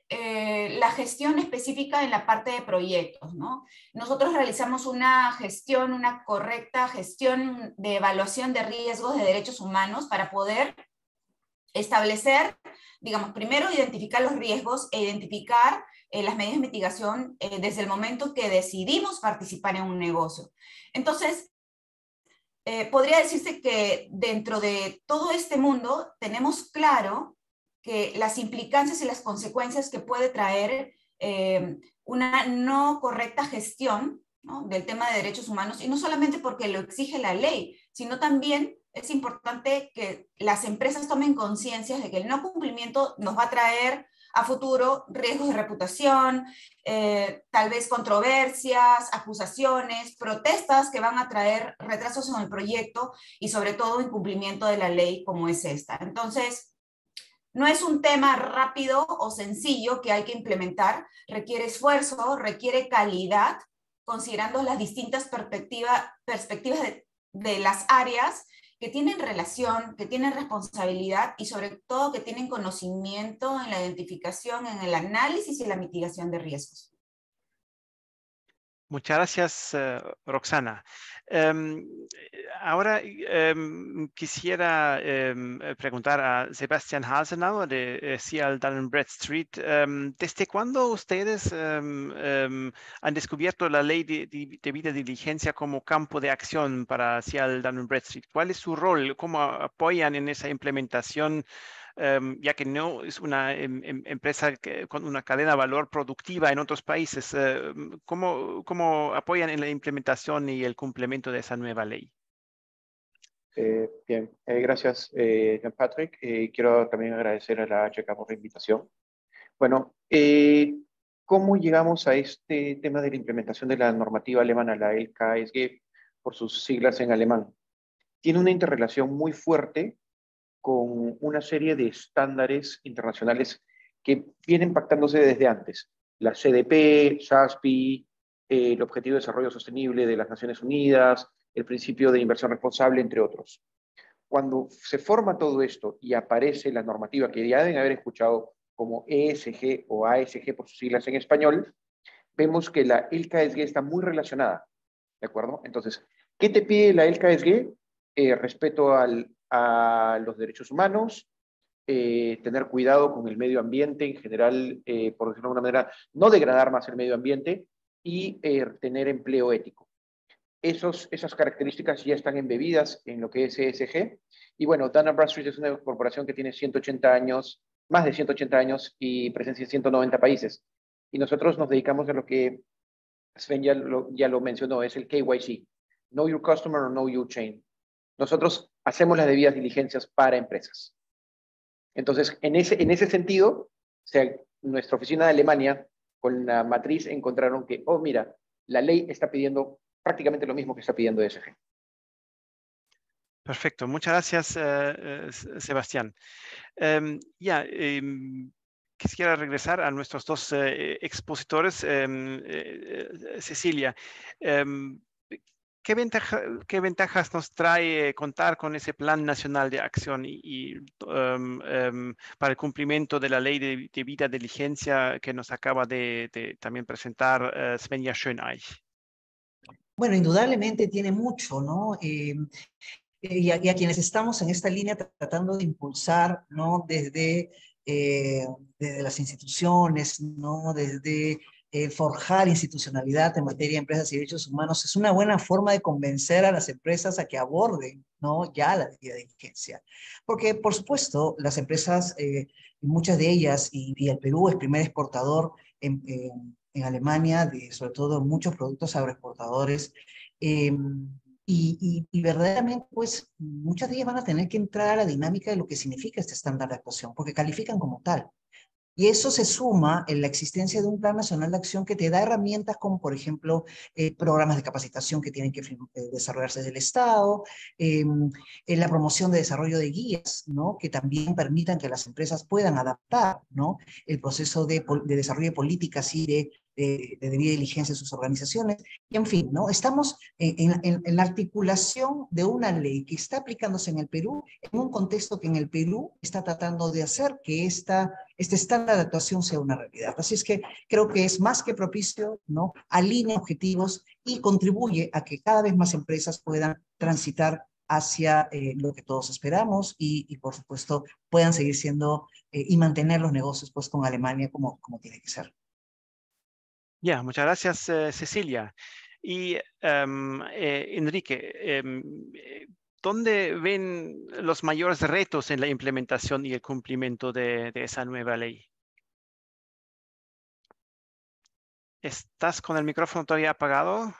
Speaker 10: la gestión específica en la parte de proyectos, ¿no? Nosotros realizamos una gestión, una correcta gestión de evaluación de riesgos de derechos humanos para poder establecer, digamos, primero identificar los riesgos e identificar las medidas de mitigación desde el momento que decidimos participar en un negocio. Entonces, podría decirse que dentro de todo este mundo tenemos claro que las implicancias y las consecuencias que puede traer una no correcta gestión, ¿no? Del tema de derechos humanos, y no solamente porque lo exige la ley, sino también es importante que las empresas tomen conciencia de que el no cumplimiento nos va a traer a futuro riesgos de reputación, tal vez controversias, acusaciones, protestas que van a traer retrasos en el proyecto y sobre todo incumplimiento de la ley como es esta. Entonces, no es un tema rápido o sencillo que hay que implementar, requiere esfuerzo, requiere calidad, considerando las distintas perspectivas de las áreas que tienen relación, que tienen responsabilidad y sobre todo que tienen conocimiento en la identificación, en el análisis y la mitigación de riesgos.
Speaker 1: Muchas gracias, Roxana. Ahora quisiera preguntar a Sebastian Hasenauer de C.L. Dun & Bradstreet. ¿Desde cuándo ustedes han descubierto la ley de debida diligencia como campo de acción para C.L. Dun & Bradstreet? ¿Cuál es su rol? ¿Cómo apoyan en esa implementación? Ya que no es una empresa con una cadena de valor productiva en otros países. ¿Cómo apoyan en la implementación y el cumplimiento de esa nueva ley?
Speaker 11: Bien, gracias, Jean Patrick. Quiero también agradecer a la HK por la invitación. Bueno, ¿cómo llegamos a este tema de la implementación de la normativa alemana, la LKSG, por sus siglas en alemán? Tiene una interrelación muy fuerte con una serie de estándares internacionales que vienen pactándose desde antes. La CDP, SASP, el Objetivo de Desarrollo Sostenible de las Naciones Unidas, el principio de inversión responsable, entre otros. Cuando se forma todo esto y aparece la normativa que ya deben haber escuchado como ESG o ASG por sus siglas en español, vemos que la LKSG está muy relacionada, ¿de acuerdo? Entonces, ¿qué te pide la LKSG? Respeto a los derechos humanos, tener cuidado con el medio ambiente en general, por decirlo de alguna manera, no degradar más el medio ambiente y tener empleo ético. Esas características ya están embebidas en lo que es ESG. Y bueno, Dun & Bradstreet es una corporación que tiene 180 años, más de 180 años y presencia en 190 países. Y nosotros nos dedicamos a lo que Sven ya lo mencionó, es el KYC, Know Your Customer or Know Your Chain. Nosotros hacemos las debidas diligencias para empresas. Entonces, en ese sentido, nuestra oficina de Alemania, con la matriz, encontraron que, oh, mira, la ley está pidiendo prácticamente lo mismo que está pidiendo ESG.
Speaker 1: Perfecto, muchas gracias, Sebastián. Quisiera regresar a nuestros dos expositores. Cecilia, ¿Qué ventajas nos trae contar con ese Plan Nacional de Acción para el cumplimiento de la Ley de Debida Diligencia que nos acaba de también presentar Svenja Schöneich?
Speaker 7: Bueno, indudablemente tiene mucho, ¿no? Y a quienes estamos en esta línea tratando de impulsar, ¿no? Desde las instituciones, ¿no? Desde forjar institucionalidad en materia de empresas y derechos humanos, es una buena forma de convencer a las empresas a que aborden, ¿no? Ya la debida diligencia. Porque, por supuesto, las empresas, muchas de ellas, y el Perú es primer exportador en Alemania, sobre todo muchos productos agroexportadores, y verdaderamente, pues, muchas de ellas van a tener que entrar a la dinámica de lo que significa este estándar de actuación, porque califican como tal. Y eso se suma en la existencia de un Plan Nacional de Acción que te da herramientas como, por ejemplo, programas de capacitación que tienen que desarrollarse del Estado, en la promoción de desarrollo de guías, ¿no? Que también permitan que las empresas puedan adaptar, ¿no? El proceso de desarrollo de políticas y de debida diligencia de sus organizaciones. Y en fin, ¿no? Estamos en la articulación de una ley que está aplicándose en el Perú, en un contexto que en el Perú está tratando de hacer que este estándar de actuación sea una realidad. Así es que creo que es más que propicio, ¿no? Alinea objetivos y contribuye a que cada vez más empresas puedan transitar hacia lo que todos esperamos y por supuesto puedan seguir siendo y mantener los negocios pues con Alemania como tiene que ser.
Speaker 1: Ya, muchas gracias, Cecilia. Y Enrique, ¿dónde ven los mayores retos en la implementación y el cumplimiento de esa nueva ley? ¿Estás con el micrófono todavía apagado?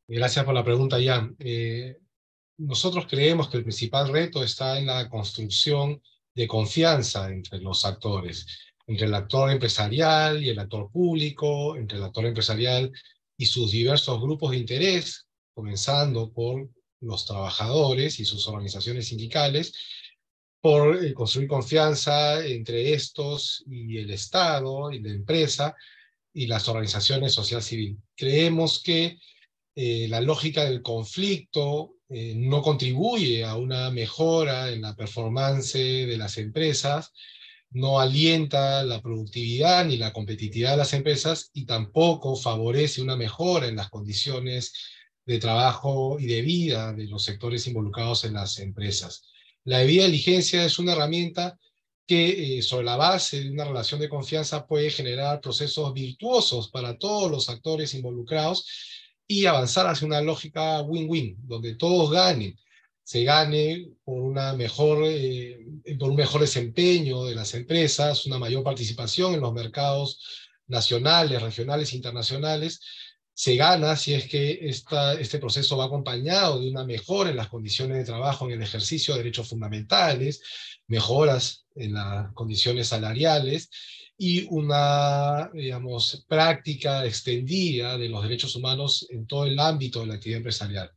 Speaker 6: Gracias por la pregunta, Jan. Nosotros creemos que el principal reto está en la construcción de confianza entre los actores, entre el actor empresarial y el actor público, entre el actor empresarial y sus diversos grupos de interés, comenzando por los trabajadores y sus organizaciones sindicales, por construir confianza entre estos y el Estado y la empresa y las organizaciones social civil. Creemos que la lógica del conflicto no contribuye a una mejora en la performance de las empresas, no alienta la productividad ni la competitividad de las empresas y tampoco favorece una mejora en las condiciones de trabajo y de vida de los sectores involucrados en las empresas. La debida diligencia es una herramienta que sobre la base de una relación de confianza puede generar procesos virtuosos para todos los actores involucrados y avanzar hacia una lógica win-win, donde todos ganen. Se gane por un mejor desempeño de las empresas, una mayor participación en los mercados nacionales, regionales e internacionales. Se gana si es que este proceso va acompañado de una mejora en las condiciones de trabajo en el ejercicio de derechos fundamentales, mejoras en las condiciones salariales y una, digamos, práctica extendida de los derechos humanos en todo el ámbito de la actividad empresarial.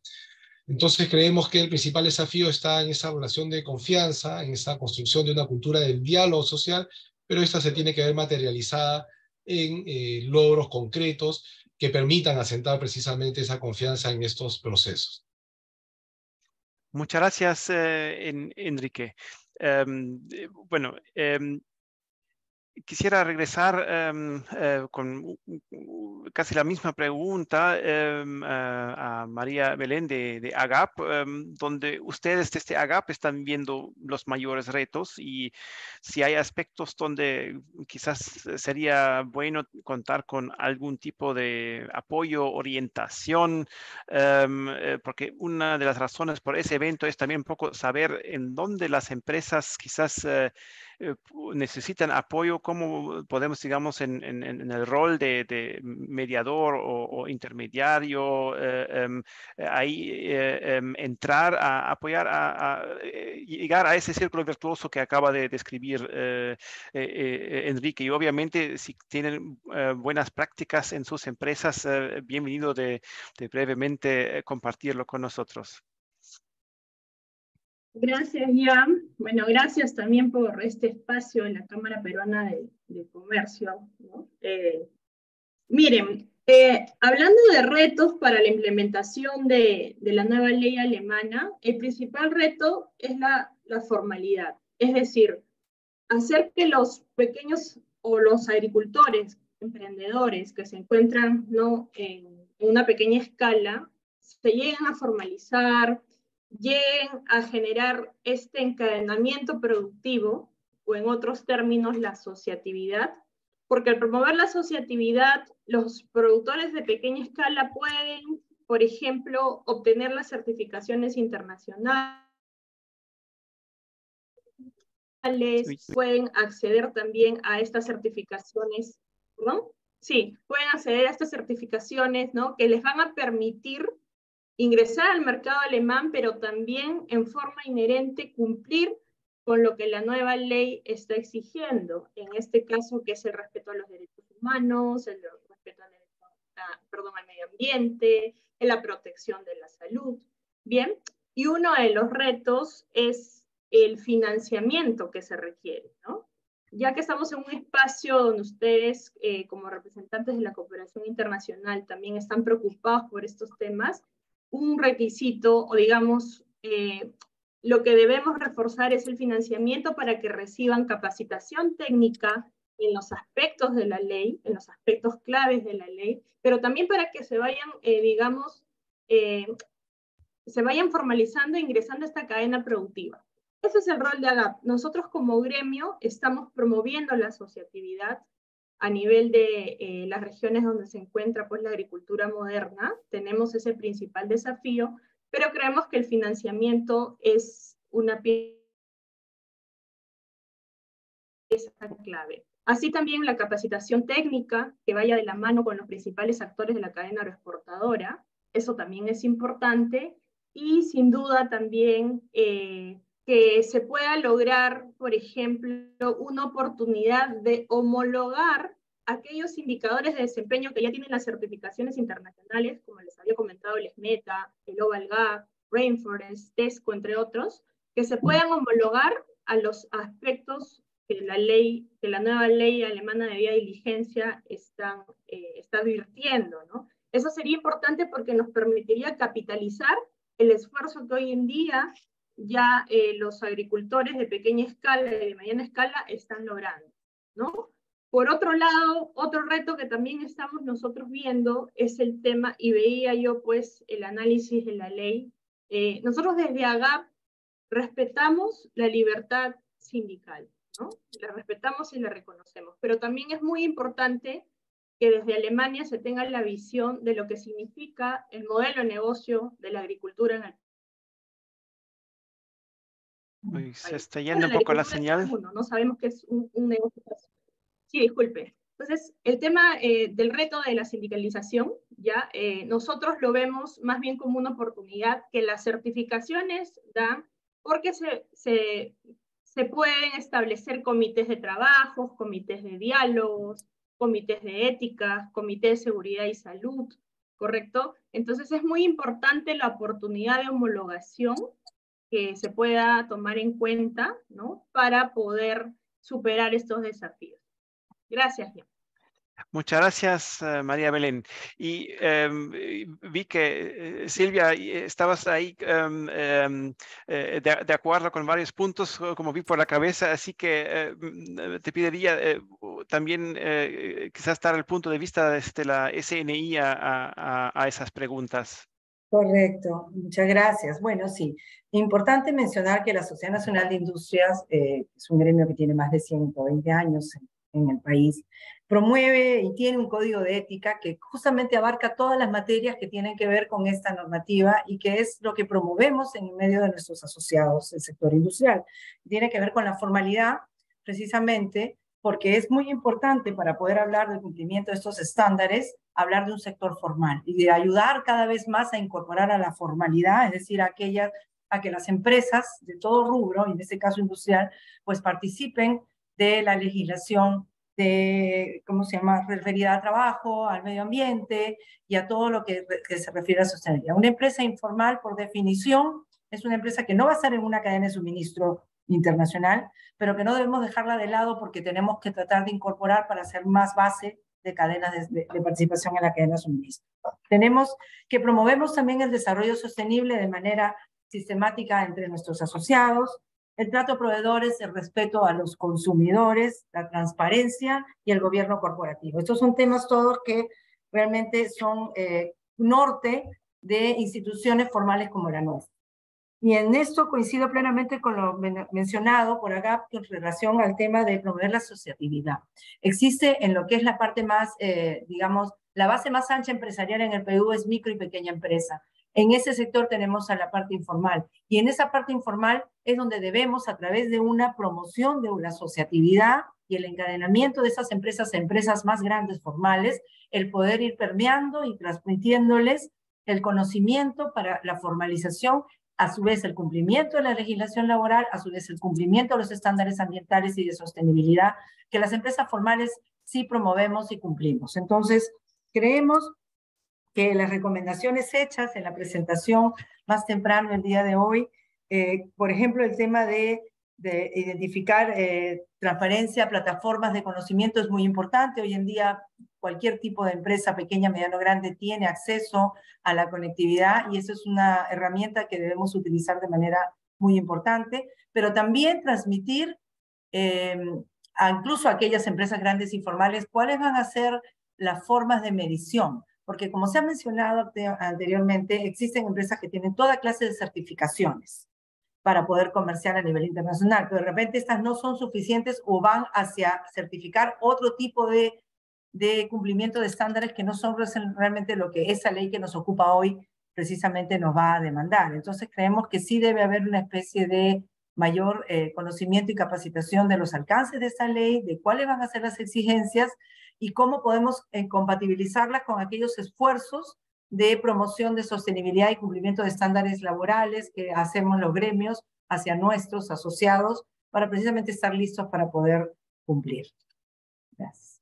Speaker 6: Entonces creemos que el principal desafío está en esa relación de confianza, en esa construcción de una cultura del diálogo social, pero esta se tiene que ver materializada en logros concretos que permitan asentar precisamente esa confianza en estos procesos.
Speaker 1: Muchas gracias, Enrique. Bueno, quisiera regresar con casi la misma pregunta a María Belén de AGAP, donde ustedes desde AGAP están viendo los mayores retos y si hay aspectos donde quizás sería bueno contar con algún tipo de apoyo, orientación, porque una de las razones por ese evento es también un poco saber en dónde las empresas quizás necesitan apoyo, cómo podemos, digamos, en el rol de mediador o intermediario, ahí entrar a apoyar, a llegar a ese círculo virtuoso que acaba de describir Enrique. Y obviamente, si tienen buenas prácticas en sus empresas, bienvenido de brevemente compartirlo con nosotros.
Speaker 8: Gracias, Jan. Bueno, gracias también por este espacio en la Cámara Peruana de Comercio, ¿no? Miren, Hablando de retos para la implementación de la nueva ley alemana, el principal reto es la formalidad, es decir, hacer que los pequeños o los agricultores, emprendedores que se encuentran, ¿no?, en una pequeña escala, se lleguen a formalizar, lleguen a generar este encadenamiento productivo, o en otros términos, la asociatividad, porque al promover la asociatividad, los productores de pequeña escala pueden, por ejemplo, obtener las certificaciones internacionales, pueden acceder también a estas certificaciones, ¿no? Sí, pueden acceder a estas certificaciones, ¿no?, que les van a permitir ingresar al mercado alemán, pero también en forma inherente cumplir con lo que la nueva ley está exigiendo, en este caso que es el respeto a los derechos humanos, el respeto al medio ambiente, la protección de la salud. Bien, y uno de los retos es el financiamiento que se requiere, ¿no? Ya que estamos en un espacio donde ustedes, como representantes de la cooperación internacional, también están preocupados por estos temas, un requisito, o digamos, lo que debemos reforzar es el financiamiento para que reciban capacitación técnica en los aspectos de la ley, en los aspectos claves de la ley, pero también para que se vayan, se vayan formalizando e ingresando a esta cadena productiva. Ese es el rol de AGAP. Nosotros como gremio estamos promoviendo la asociatividad a nivel de las regiones donde se encuentra pues, la agricultura moderna. Tenemos ese principal desafío, pero creemos que el financiamiento es una pieza clave. Así también la capacitación técnica que vaya de la mano con los principales actores de la cadena agroexportadora, eso también es importante, y sin duda también que se pueda lograr, por ejemplo, una oportunidad de homologar aquellos indicadores de desempeño que ya tienen las certificaciones internacionales, como les había comentado el SMETA, el Global Gap, Rainforest, TESCO, entre otros, que se puedan homologar a los aspectos que la nueva ley alemana de vía diligencia está advirtiendo, ¿no? Eso sería importante porque nos permitiría capitalizar el esfuerzo que hoy en día ya los agricultores de pequeña escala y de mediana escala están logrando, ¿no? Por otro lado, otro reto que también estamos nosotros viendo es el tema, y veía yo pues el análisis de la ley, nosotros desde AGAP respetamos la libertad sindical, ¿no? La respetamos y la reconocemos, pero también es muy importante que desde Alemania se tenga la visión de lo que significa el modelo de negocio de la agricultura en el
Speaker 1: país. Se está yendo un poco la señal.
Speaker 8: No sabemos qué es un negocio. Sí, disculpe. Entonces, el tema del reto de la sindicalización, ya nosotros lo vemos más bien como una oportunidad que las certificaciones dan, porque se pueden establecer comités de trabajo, comités de diálogos, comités de ética, comités de seguridad y salud, ¿correcto? Entonces es muy importante la oportunidad de homologación que se pueda tomar en cuenta, ¿no?, para poder superar estos desafíos. Gracias, Jan.
Speaker 1: Muchas gracias, María Belén. Y vi que, Silvia, estabas ahí de acuerdo con varios puntos, como vi por la cabeza, así que te pediría también quizás dar el punto de vista desde la SNI a esas preguntas.
Speaker 9: Correcto, muchas gracias. Bueno, sí, importante mencionar que la Sociedad Nacional de Industrias es un gremio que tiene más de 120 años en el país, promueve y tiene un código de ética que justamente abarca todas las materias que tienen que ver con esta normativa y que es lo que promovemos en medio de nuestros asociados del sector industrial. Tiene que ver con la formalidad, precisamente, porque es muy importante para poder hablar del cumplimiento de estos estándares, hablar de un sector formal y de ayudar cada vez más a incorporar a la formalidad, es decir, a que las empresas de todo rubro, y en este caso industrial, pues participen de la legislación de, ¿cómo se llama?, referida al trabajo, al medio ambiente y a todo lo que se refiere a sostenibilidad. Una empresa informal, por definición, es una empresa que no va a estar en una cadena de suministro internacional, pero que no debemos dejarla de lado porque tenemos que tratar de incorporar para hacer más base de cadenas de participación en la cadena de suministro. Tenemos que promovemos también el desarrollo sostenible de manera sistemática entre nuestros asociados, el trato a proveedores, el respeto a los consumidores, la transparencia y el gobierno corporativo. Estos son temas todos que realmente son norte de instituciones formales como la nuestra. Y en esto coincido plenamente con lo mencionado por AGAP en relación al tema de promover la asociatividad. Existe en lo que es la parte más, digamos, la base más ancha empresarial en el Perú es micro y pequeña empresa. En ese sector tenemos a la parte informal. Y en esa parte informal es donde debemos, a través de una promoción de la asociatividad y el encadenamiento de esas empresas a empresas más grandes formales, el poder ir permeando y transmitiéndoles el conocimiento para la formalización, a su vez el cumplimiento de la legislación laboral, a su vez el cumplimiento de los estándares ambientales y de sostenibilidad, que las empresas formales sí promovemos y cumplimos. Entonces, creemos que las recomendaciones hechas en la presentación más temprano el día de hoy, por ejemplo, el tema de identificar transparencia, plataformas de conocimiento es muy importante. Hoy en día cualquier tipo de empresa, pequeña, mediano, grande, tiene acceso a la conectividad y eso es una herramienta que debemos utilizar de manera muy importante, pero también transmitir incluso a aquellas empresas grandes y formales cuáles van a ser las formas de medición. Porque como se ha mencionado anteriormente, existen empresas que tienen toda clase de certificaciones para poder comerciar a nivel internacional, pero de repente estas no son suficientes o van hacia certificar otro tipo de cumplimiento de estándares que no son realmente lo que esa ley que nos ocupa hoy precisamente nos va a demandar. Entonces creemos que sí debe haber una especie de mayor conocimiento y capacitación de los alcances de esta ley, de cuáles van a ser las exigencias y cómo podemos compatibilizarlas con aquellos esfuerzos de promoción de sostenibilidad y cumplimiento de estándares laborales que hacemos los gremios hacia nuestros asociados para precisamente estar listos para poder cumplir. Gracias.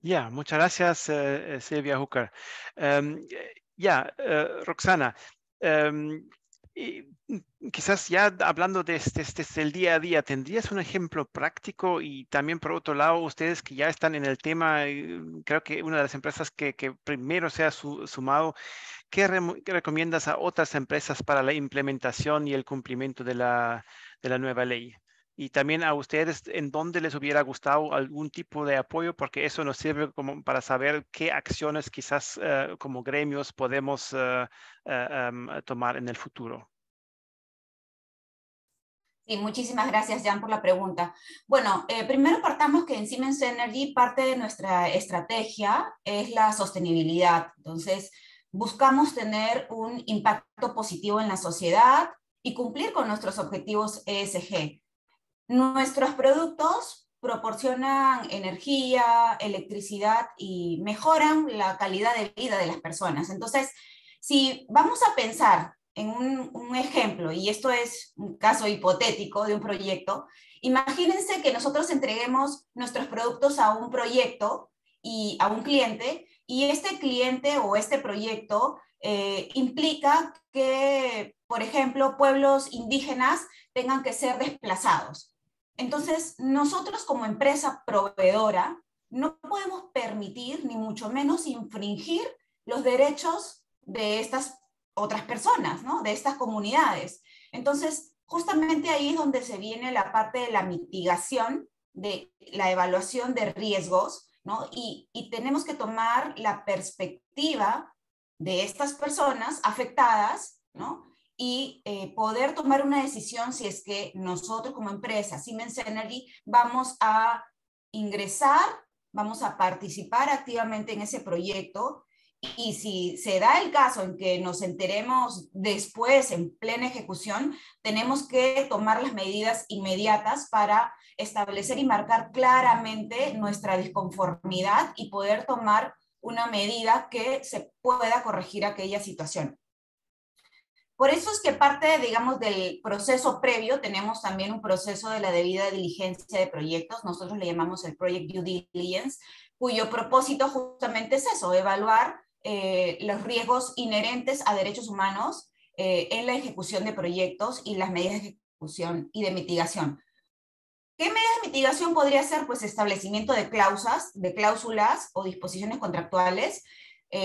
Speaker 1: Ya, muchas gracias, Silvia Hooker. Roxana, quizás ya hablando desde el día a día, ¿tendrías un ejemplo práctico? Y también por otro lado, ustedes que ya están en el tema, creo que una de las empresas que primero se ha sumado, ¿qué recomiendas a otras empresas para la implementación y el cumplimiento de la nueva ley? Y también a ustedes, ¿en dónde les hubiera gustado algún tipo de apoyo? Porque eso nos sirve como para saber qué acciones quizás como gremios podemos tomar en el futuro.
Speaker 10: Sí, muchísimas gracias, Jan, por la pregunta. Bueno, primero partamos que en Siemens Energy parte de nuestra estrategia es la sostenibilidad. Entonces, buscamos tener un impacto positivo en la sociedad y cumplir con nuestros objetivos ESG. Nuestros productos proporcionan energía, electricidad y mejoran la calidad de vida de las personas. Entonces, si vamos a pensar en un ejemplo, y esto es un caso hipotético de un proyecto, imagínense que nosotros entreguemos nuestros productos a un proyecto y a un cliente, y este cliente o este proyecto implica que, por ejemplo, pueblos indígenas tengan que ser desplazados. Entonces, nosotros como empresa proveedora no podemos permitir, ni mucho menos infringir los derechos de estas otras personas, ¿no? De estas comunidades. Entonces, justamente ahí es donde se viene la parte de la mitigación, de la evaluación de riesgos, ¿no? Y tenemos que tomar la perspectiva de estas personas afectadas, ¿no? Y poder tomar una decisión si es que nosotros como empresa, Siemens Energy, vamos a ingresar, vamos a participar activamente en ese proyecto, y si se da el caso en que nos enteremos después en plena ejecución, tenemos que tomar las medidas inmediatas para establecer y marcar claramente nuestra disconformidad y poder tomar una medida que se pueda corregir aquella situación. Por eso es que parte, digamos, del proceso previo, tenemos también un proceso de la debida diligencia de proyectos, nosotros le llamamos el Project Due Diligence, cuyo propósito justamente es eso, evaluar los riesgos inherentes a derechos humanos en la ejecución de proyectos y las medidas de ejecución y de mitigación. ¿Qué medidas de mitigación podría ser? Pues establecimiento de cláusulas o disposiciones contractuales,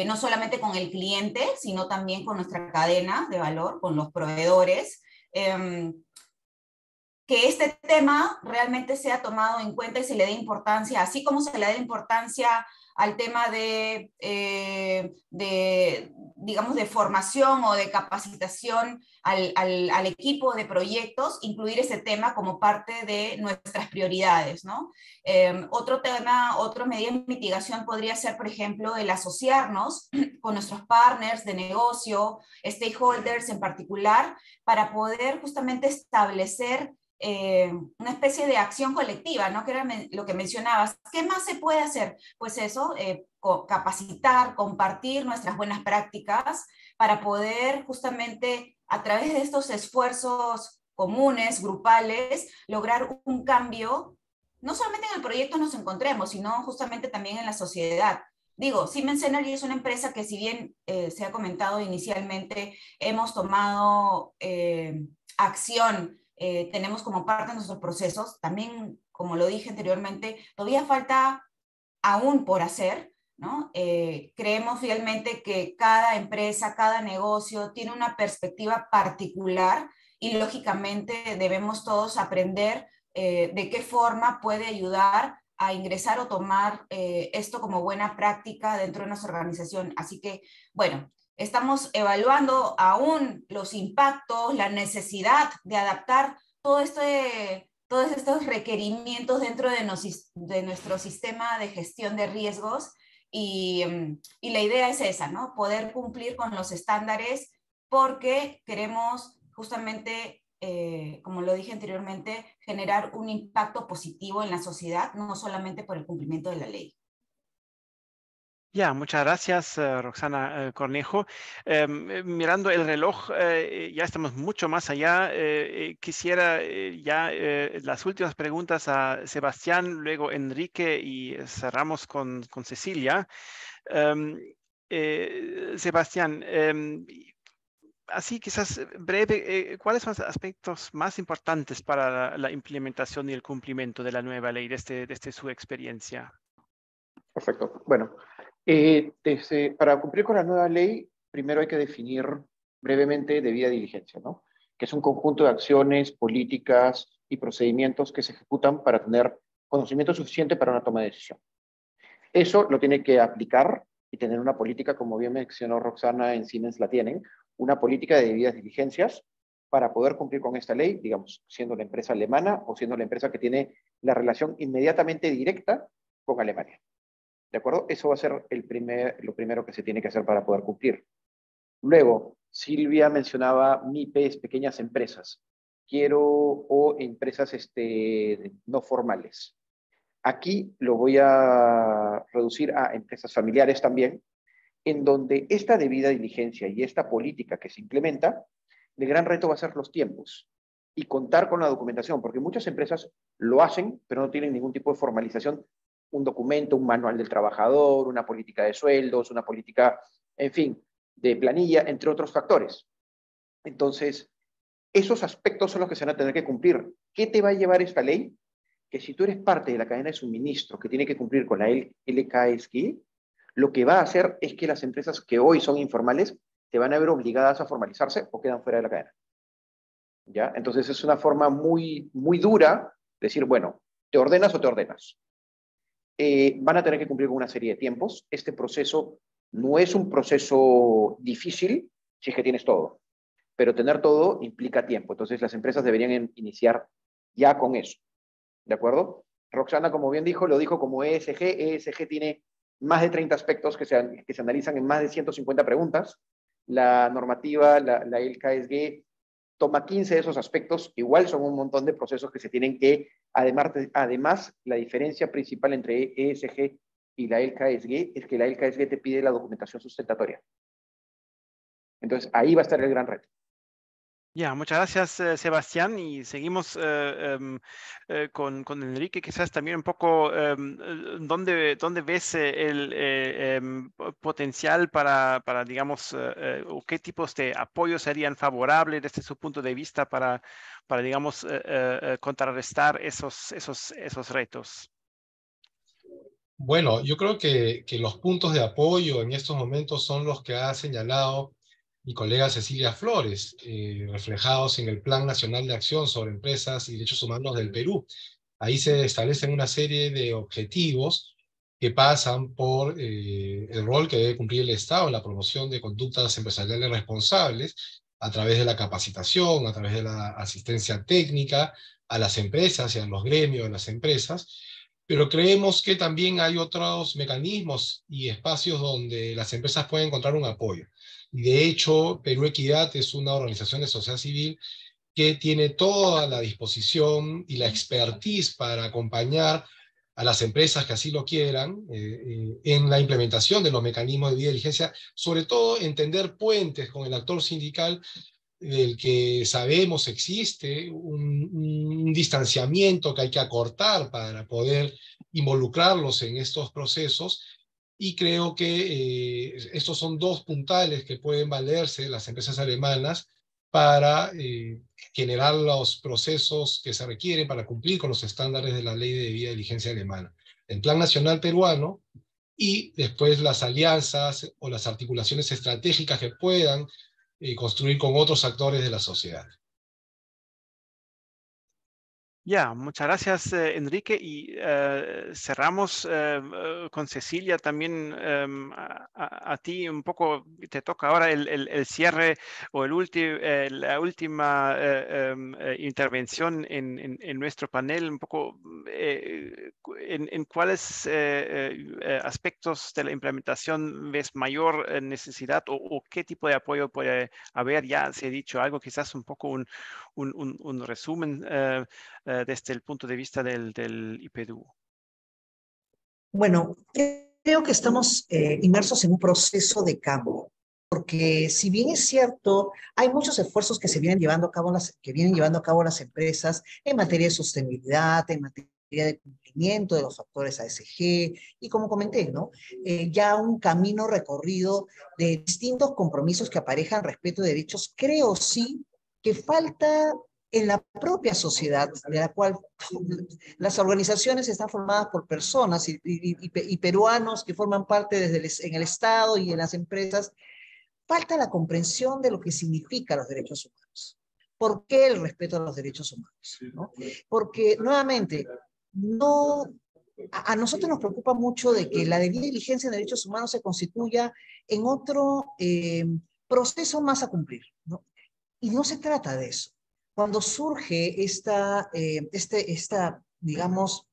Speaker 10: no solamente con el cliente, sino también con nuestra cadena de valor, con los proveedores. Que este tema realmente sea tomado en cuenta y se le dé importancia, así como se le da importancia al tema digamos, de formación o de capacitación al equipo de proyectos, incluir ese tema como parte de nuestras prioridades, ¿no? Otro tema, otra medida de mitigación podría ser, por ejemplo, el asociarnos con nuestros partners de negocio, stakeholders en particular, para poder justamente establecer una especie de acción colectiva, ¿no? Que era lo que mencionabas. ¿Qué más se puede hacer? Pues eso, capacitar, compartir nuestras buenas prácticas para poder justamente a través de estos esfuerzos comunes, grupales, lograr un cambio, no solamente en el proyecto nos encontremos, sino justamente también en la sociedad. Digo, Siemens Energy es una empresa que, si bien se ha comentado inicialmente, hemos tomado acción, tenemos como parte de nuestros procesos, también, como lo dije anteriormente, todavía falta aún por hacer, ¿no? Creemos fielmente que cada empresa, cada negocio tiene una perspectiva particular y lógicamente debemos todos aprender de qué forma puede ayudar a ingresar o tomar esto como buena práctica dentro de nuestra organización. Así que, bueno, estamos evaluando aún los impactos, la necesidad de adaptar todos estos requerimientos dentro de nuestro sistema de gestión de riesgos y la idea es esa, ¿no? Poder cumplir con los estándares porque queremos justamente, como lo dije anteriormente, generar un impacto positivo en la sociedad, no solamente por el cumplimiento de la ley.
Speaker 1: Ya, muchas gracias, Roxana Cornejo. Mirando el reloj, ya estamos mucho más allá. Quisiera ya las últimas preguntas a Sebastián, luego Enrique y cerramos con Cecilia. Sebastián, así quizás breve, ¿cuáles son los aspectos más importantes para la implementación y el cumplimiento de la nueva ley desde su experiencia?
Speaker 11: Perfecto. Bueno, para cumplir con la nueva ley, primero hay que definir brevemente debida diligencia, ¿no? Que es un conjunto de acciones, políticas y procedimientos que se ejecutan para tener conocimiento suficiente para una toma de decisión. Eso lo tiene que aplicar y tener una política, como bien mencionó Roxana, en Siemens la tienen, una política de debidas diligencias para poder cumplir con esta ley, digamos, siendo la empresa alemana o siendo la empresa que tiene la relación inmediatamente directa con Alemania. ¿De acuerdo? Eso va a ser lo primero que se tiene que hacer para poder cumplir. Luego, Silvia mencionaba MIPES, pequeñas empresas. O empresas no formales. Aquí lo voy a reducir a empresas familiares también, en donde esta debida diligencia y esta política que se implementa, el gran reto va a ser los tiempos y contar con la documentación, porque muchas empresas lo hacen, pero no tienen ningún tipo de formalización, un documento, un manual del trabajador, una política de sueldos, una política, en fin, de planilla, entre otros factores. Entonces, esos aspectos son los que se van a tener que cumplir. ¿Qué te va a llevar esta ley? Que si tú eres parte de la cadena de suministro que tiene que cumplir con la LKSG, lo que va a hacer es que las empresas que hoy son informales te van a ver obligadas a formalizarse o quedan fuera de la cadena. ¿Ya? Entonces es una forma muy, muy dura de decir, bueno, ¿te ordenas o te ordenas? Van a tener que cumplir con una serie de tiempos. Este proceso no es un proceso difícil si es que tienes todo, pero tener todo implica tiempo. Entonces las empresas deberían iniciar ya con eso. ¿De acuerdo? Roxana, como bien dijo, lo dijo como ESG. ESG tiene más de 30 aspectos que se analizan en más de 150 preguntas. La normativa, la LKSG, toma 15 de esos aspectos. Igual son un montón de procesos que se tienen que, además, la diferencia principal entre ESG y la LKSG es que la LKSG te pide la documentación sustentatoria. Entonces, ahí va a estar el gran reto.
Speaker 1: Ya, muchas gracias, Sebastián. Y seguimos con Enrique. Quizás también un poco, ¿dónde ves potencial para digamos, o qué tipos de apoyos serían favorables desde su punto de vista para digamos, contrarrestar esos retos?
Speaker 6: Bueno, yo creo que los puntos de apoyo en estos momentos son los que ha señalado mi colega Cecilia Flores, reflejados en el Plan Nacional de Acción sobre Empresas y Derechos Humanos del Perú. Ahí se establecen una serie de objetivos que pasan por el rol que debe cumplir el Estado en la promoción de conductas empresariales responsables a través de la capacitación, a través de la asistencia técnica a las empresas y a los gremios de las empresas, pero creemos que también hay otros mecanismos y espacios donde las empresas pueden encontrar un apoyo. Y de hecho, Perú Equidad es una organización de sociedad civil que tiene toda la disposición y la expertise para acompañar a las empresas que así lo quieran en la implementación de los mecanismos de debida diligencia, sobre todo entender puentes con el actor sindical del que sabemos existe un distanciamiento que hay que acortar para poder involucrarlos en estos procesos, y creo que estos son dos puntales que pueden valerse las empresas alemanas para generar los procesos que se requieren para cumplir con los estándares de la ley de debida diligencia alemana. El Plan Nacional Peruano y después las alianzas o las articulaciones estratégicas que puedan construir con otros actores de la sociedad.
Speaker 1: Ya, muchas gracias, Enrique. Y cerramos con Cecilia también. A ti un poco te toca ahora el cierre o la última intervención en nuestro panel, un poco en cuáles aspectos de la implementación ves mayor necesidad o qué tipo de apoyo puede haber. Ya se ha dicho algo, quizás un poco un resumen desde el punto de vista del IPDU.
Speaker 7: Bueno, creo que estamos inmersos en un proceso de cambio, porque si bien es cierto, hay muchos esfuerzos que vienen llevando a cabo las empresas en materia de sostenibilidad, en materia de cumplimiento de los factores ASG, y como comenté, ¿no? Ya un camino recorrido de distintos compromisos que aparejan respeto de derechos, creo sí que falta en la propia sociedad, de la cual las organizaciones están formadas por personas y peruanos que forman parte en el Estado y en las empresas, falta la comprensión de lo que significan los derechos humanos. ¿Por qué el respeto a los derechos humanos? ¿No? Porque, nuevamente, a nosotros nos preocupa mucho de que la debida diligencia en derechos humanos se constituya en otro proceso más a cumplir, ¿no? Y no se trata de eso. Cuando surge digamos,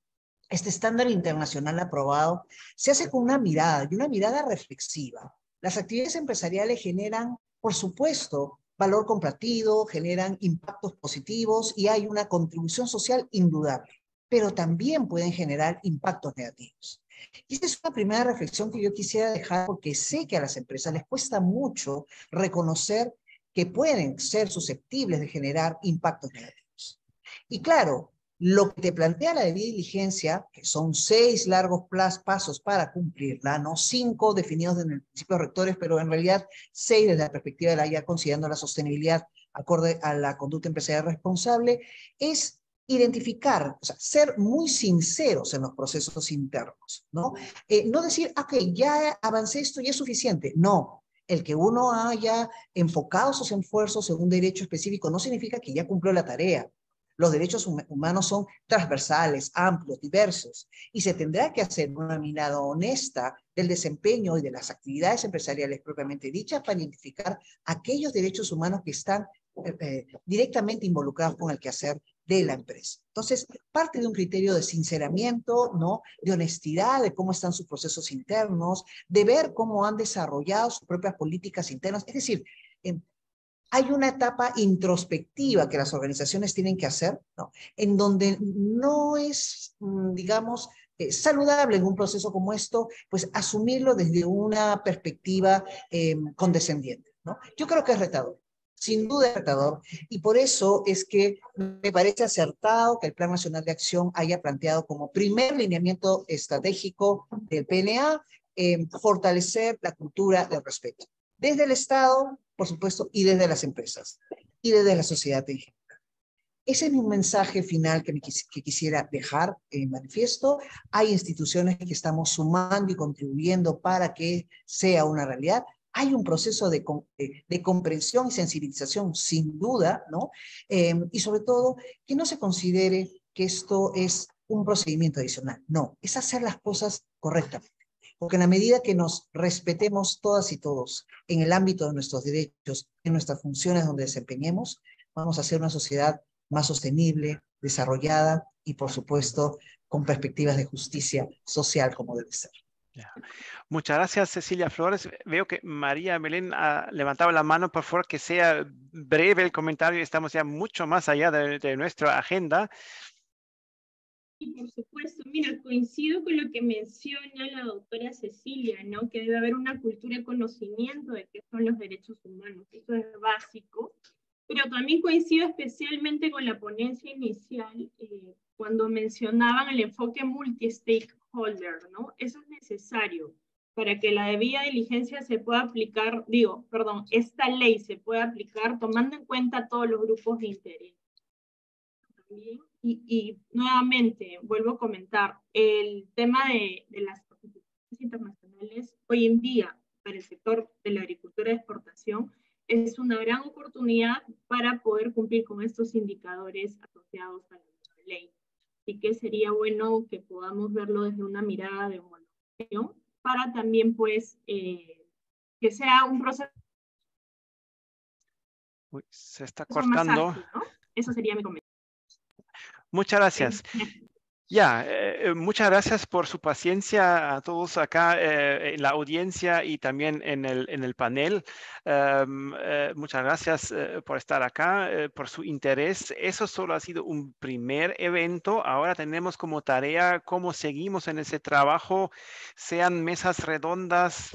Speaker 7: este estándar internacional aprobado, se hace con una mirada, y una mirada reflexiva. Las actividades empresariales generan, por supuesto, valor compartido, generan impactos positivos y hay una contribución social indudable, pero también pueden generar impactos negativos. Y esa es una primera reflexión que yo quisiera dejar, porque sé que a las empresas les cuesta mucho reconocer que pueden ser susceptibles de generar impactos negativos. Y claro, lo que te plantea la debida diligencia, que son 6 largos pasos para cumplirla, no 5 definidos en el principio de rectores, pero en realidad 6 desde la perspectiva de la IA, considerando la sostenibilidad acorde a la conducta empresarial responsable, es identificar, o sea, ser muy sinceros en los procesos internos, ¿no? No decir, ok, ya avancé esto y es suficiente. No, el que uno haya enfocado sus esfuerzos en un derecho específico no significa que ya cumplió la tarea. Los derechos humanos son transversales, amplios, diversos, y se tendrá que hacer una mirada honesta del desempeño y de las actividades empresariales propiamente dichas para identificar aquellos derechos humanos que están directamente involucrados con el quehacer de la empresa. Entonces, parte de un criterio de sinceramiento, ¿no? De honestidad, de cómo están sus procesos internos, de ver cómo han desarrollado sus propias políticas internas. Es decir, hay una etapa introspectiva que las organizaciones tienen que hacer, ¿no? En donde no es, digamos, saludable en un proceso como esto, pues asumirlo desde una perspectiva condescendiente, ¿no? Yo creo que es retador. sin duda es retador, y por eso es que me parece acertado que el Plan Nacional de Acción haya planteado como primer lineamiento estratégico del PNA fortalecer la cultura del respeto, desde el Estado, por supuesto, y desde las empresas, y desde la sociedad en general. Ese es mi mensaje final que quisiera dejar en manifiesto. Hay instituciones que estamos sumando y contribuyendo para que sea una realidad. Hay un proceso de comprensión y sensibilización, sin duda, ¿no? Y sobre todo, que no se considere que esto es un procedimiento adicional. No, es hacer las cosas correctamente. Porque en la medida que nos respetemos todas y todos en el ámbito de nuestros derechos, en nuestras funciones donde desempeñemos, vamos a ser una sociedad más sostenible, desarrollada y, por supuesto, con perspectivas de justicia social como debe ser.
Speaker 1: Muchas gracias, Cecilia Flores. Veo que María Belén ha levantado la mano. Por favor, que sea breve el comentario. Estamos ya mucho más allá de nuestra agenda.
Speaker 8: Y por supuesto, mira, coincido con lo que menciona la doctora Cecilia, ¿no? Que debe haber una cultura de conocimiento de qué son los derechos humanos. Eso es básico. Pero también coincido especialmente con la ponencia inicial, cuando mencionaban el enfoque multi-stakeholder, ¿no? Eso es necesario para que la debida diligencia se pueda aplicar, esta ley se pueda aplicar tomando en cuenta todos los grupos de interés. También, y nuevamente, vuelvo a comentar, el tema de las participaciones internacionales, hoy en día, para el sector de la agricultura de exportación, es una gran oportunidad para poder cumplir con estos indicadores asociados a la nueva ley. Así que sería bueno que podamos verlo desde una mirada de homologación para también, pues, que sea un proceso.
Speaker 1: Uy, se está cortando.
Speaker 8: Más ágil, ¿no? Eso sería mi comentario.
Speaker 1: Muchas gracias. Ya, muchas gracias por su paciencia a todos acá en la audiencia y también en el panel. Muchas gracias por estar acá, por su interés. Eso solo ha sido un primer evento. Ahora tenemos como tarea cómo seguimos en ese trabajo, sean mesas redondas,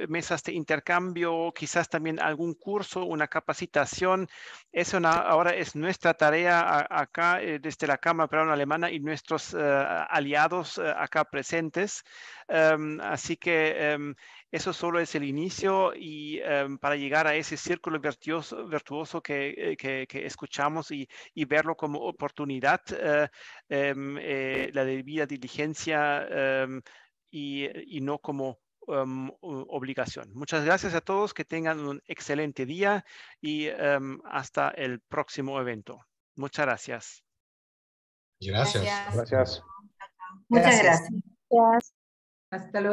Speaker 1: mesas de intercambio, quizás también algún curso, una capacitación. Eso ahora es nuestra tarea acá desde la Cámara Peruana Alemana y nuestros aliados acá presentes. Así que eso solo es el inicio y para llegar a ese círculo virtuoso que escuchamos y verlo como oportunidad, la debida diligencia y no como obligación. Muchas gracias a todos, que tengan un excelente día y hasta el próximo evento. Muchas gracias.
Speaker 6: Gracias.
Speaker 10: Gracias.
Speaker 11: Gracias.
Speaker 9: Muchas gracias.
Speaker 2: Gracias.
Speaker 9: Hasta luego.